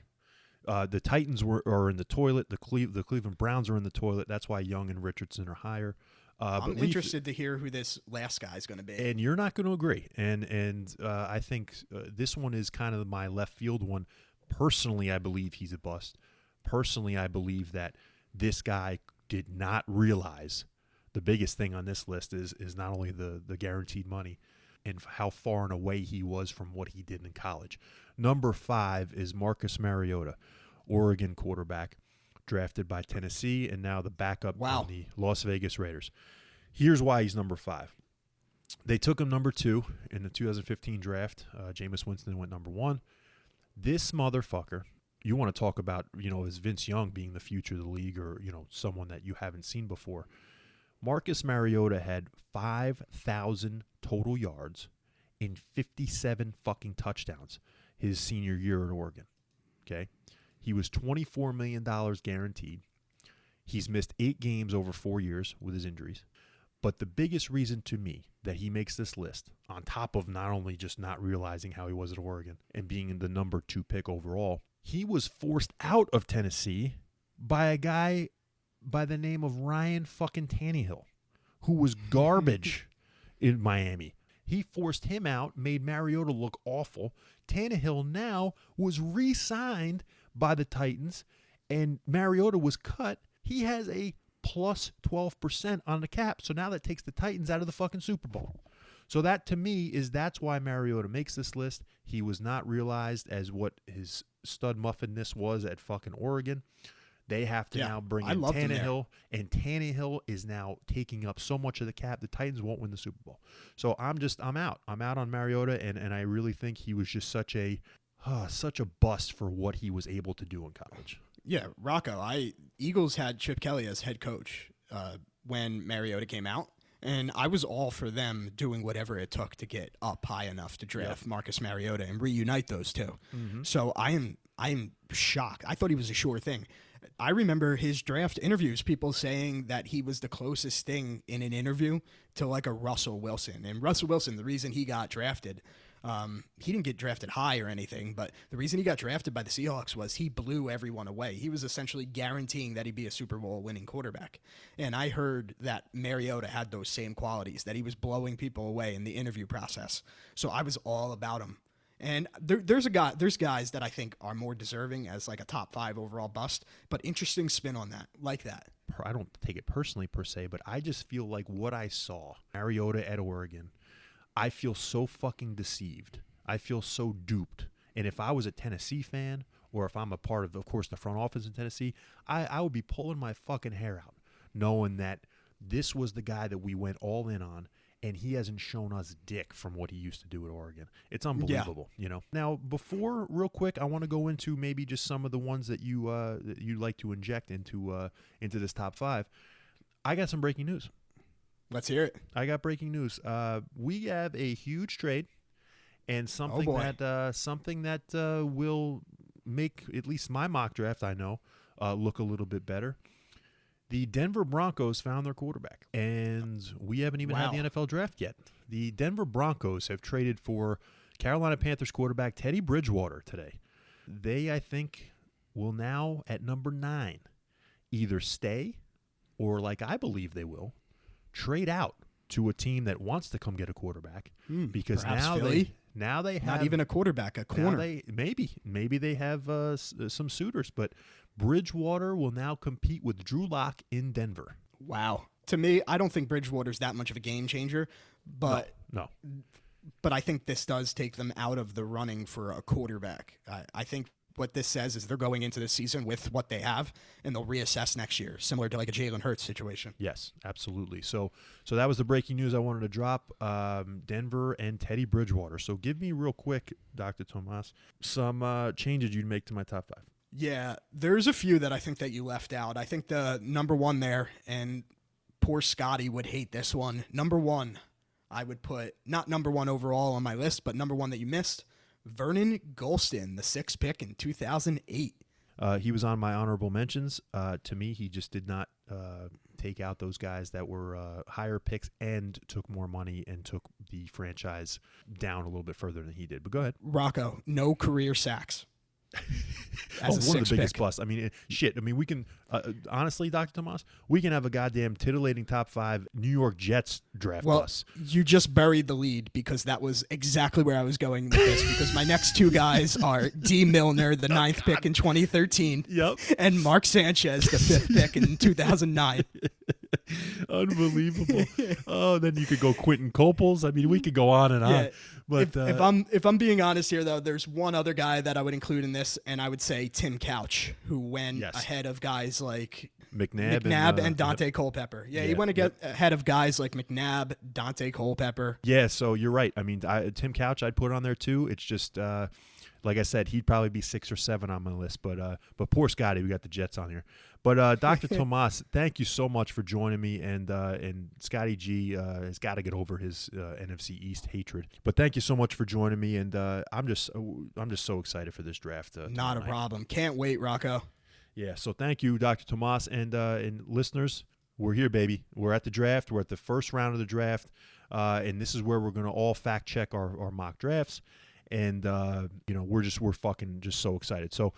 S1: The Titans are in the toilet. The Cleveland Browns are in the toilet. That's why Young and Richardson are higher.
S3: I'm interested to hear who this last guy is going to be.
S1: And you're not going to agree. And I think this one is kind of my left field one. Personally, I believe he's a bust. Personally, I believe that this guy did not realize the biggest thing on this list is not only the guaranteed money and how far and away he was from what he did in college. Number 5 is Marcus Mariota, Oregon quarterback, drafted by Tennessee and now the backup on the Las Vegas Raiders. Here's why he's number 5. They took him number 2 in the 2015 draft. Jameis Winston went number 1. This motherfucker, you want to talk about, is Vince Young being the future of the league or, someone that you haven't seen before. Marcus Mariota had 5,000 total yards and 57 fucking touchdowns his senior year at Oregon. Okay? He was $24 million guaranteed. He's missed 8 games over 4 years with his injuries. But the biggest reason to me that he makes this list, on top of not only just not realizing how he was at Oregon and being the number 2 pick overall, he was forced out of Tennessee by a guy by the name of Ryan fucking Tannehill, who was garbage in Miami. He forced him out, made Mariota look awful. Tannehill now was re-signed by the Titans, and Mariota was cut. He has a plus 12% on the cap. So now that takes the Titans out of the fucking Super Bowl. So that to me that's why Mariota makes this list. He was not realized as what his stud muffinness was at fucking Oregon. They have to now bring in Tannehill, and Tannehill is now taking up so much of the cap. The Titans won't win the Super Bowl. So I'm out. I'm out on Mariota, and I really think he was just such a bust for what he was able to do in college.
S3: Yeah, Rocco, Eagles had Chip Kelly as head coach when Mariota came out, and I was all for them doing whatever it took to get up high enough to draft Marcus Mariota and reunite those two. Mm-hmm. So I am shocked. I thought he was a sure thing. I remember his draft interviews, people saying that he was the closest thing in an interview to like a Russell Wilson. And Russell Wilson, the reason he got drafted, he didn't get drafted high or anything, but the reason he got drafted by the Seahawks was he blew everyone away. He was essentially guaranteeing that he'd be a Super Bowl winning quarterback. And I heard that Mariota had those same qualities, that he was blowing people away in the interview process. So I was all about him. And there's guys that I think are more deserving as like a top 5 overall bust, but interesting spin on that, like that.
S1: I don't take it personally per se, but I just feel like what I saw, Mariota at Oregon, I feel so fucking deceived. I feel so duped. And if I was a Tennessee fan, or if I'm a part of course, the front office in Tennessee, I would be pulling my fucking hair out, knowing that this was the guy that we went all in on, and he hasn't shown us dick from what he used to do at Oregon. It's unbelievable, Now, real quick, I want to go into maybe just some of the ones that you'd like to inject into this top 5. I got some breaking news.
S3: Let's hear it.
S1: I got breaking news. We have a huge trade, and something that will make at least my mock draft, I know, look a little bit better. The Denver Broncos found their quarterback, and we haven't even had the NFL draft yet. The Denver Broncos have traded for Carolina Panthers quarterback Teddy Bridgewater today. They, I think, will now at number 9 either stay or, like I believe they will, trade out to a team that wants to come get a quarterback because now
S3: Philly?
S1: They have
S3: not even a quarterback, a corner.
S1: Maybe they have some suitors, but Bridgewater will now compete with Drew Lock in Denver.
S3: Wow. To me, I don't think Bridgewater's that much of a game changer, but
S1: no.
S3: But I think this does take them out of the running for a quarterback. I think what this says is they're going into the season with what they have, and they'll reassess next year, similar to like a Jalen Hurts situation.
S1: Yes, absolutely. So that was the breaking news I wanted to drop. Denver and Teddy Bridgewater. So give me real quick, Dr. Tomas, some changes you'd make to my top 5.
S3: Yeah, there's a few that I think that you left out. I think the number 1 there, and poor Scotty would hate this one. Number 1, I would put, not number 1 overall on my list, but number 1 that you missed, Vernon Gholston, the 6th pick in 2008.
S1: He was on my honorable mentions. To me, he just did not take out those guys that were higher picks and took more money and took the franchise down a little bit further than he did. But go ahead.
S3: Rocco, no career sacks. as a
S1: one of
S3: sixth
S1: the biggest
S3: pick.
S1: busts. I mean, shit. I mean, we can honestly, Dr. Tomas, we can have a goddamn titillating top 5 New York Jets draft
S3: Well,
S1: bus.
S3: you just buried the lead because that was exactly where I was going with this. Because my next two guys are D. Milner, the 9th pick in 2013,
S1: Yep.
S3: and Mark Sanchez, the 5th pick in 2009.
S1: Unbelievable. Oh, then you could go Quentin Copels. I mean, we could go on and on.
S3: Yeah.
S1: But
S3: if I'm being honest here, though, there's one other guy that I would include in this, and I would say Tim Couch, who went ahead of guys like
S1: McNabb
S3: and Dante Culpepper. Yeah, he went to get ahead of guys like McNabb, Dante Culpepper.
S1: Yeah, so you're right. I mean, Tim Couch I'd put on there too. It's just like I said, he'd probably be 6 or 7 on my list. But poor Scotty, we got the Jets on here. But Dr. Tomas, thank you so much for joining me. And Scotty G has got to get over his NFC East hatred. But thank you so much for joining me. And I'm just so excited for this draft.
S3: Not a problem. Can't wait, Rocco.
S1: Yeah. So thank you, Dr. Tomas, and listeners. We're here, baby. We're at the draft. We're at the first round of the draft, and this is where we're going to all fact check our mock drafts. And we're fucking just so excited. So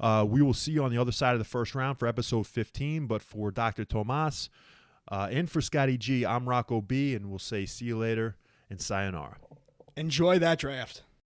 S1: we will see you on the other side of the first round for episode 15. But for Dr. Tomas and for Scotty G, I'm Rocco B, and we'll say see you later and sayonara.
S3: Enjoy that draft.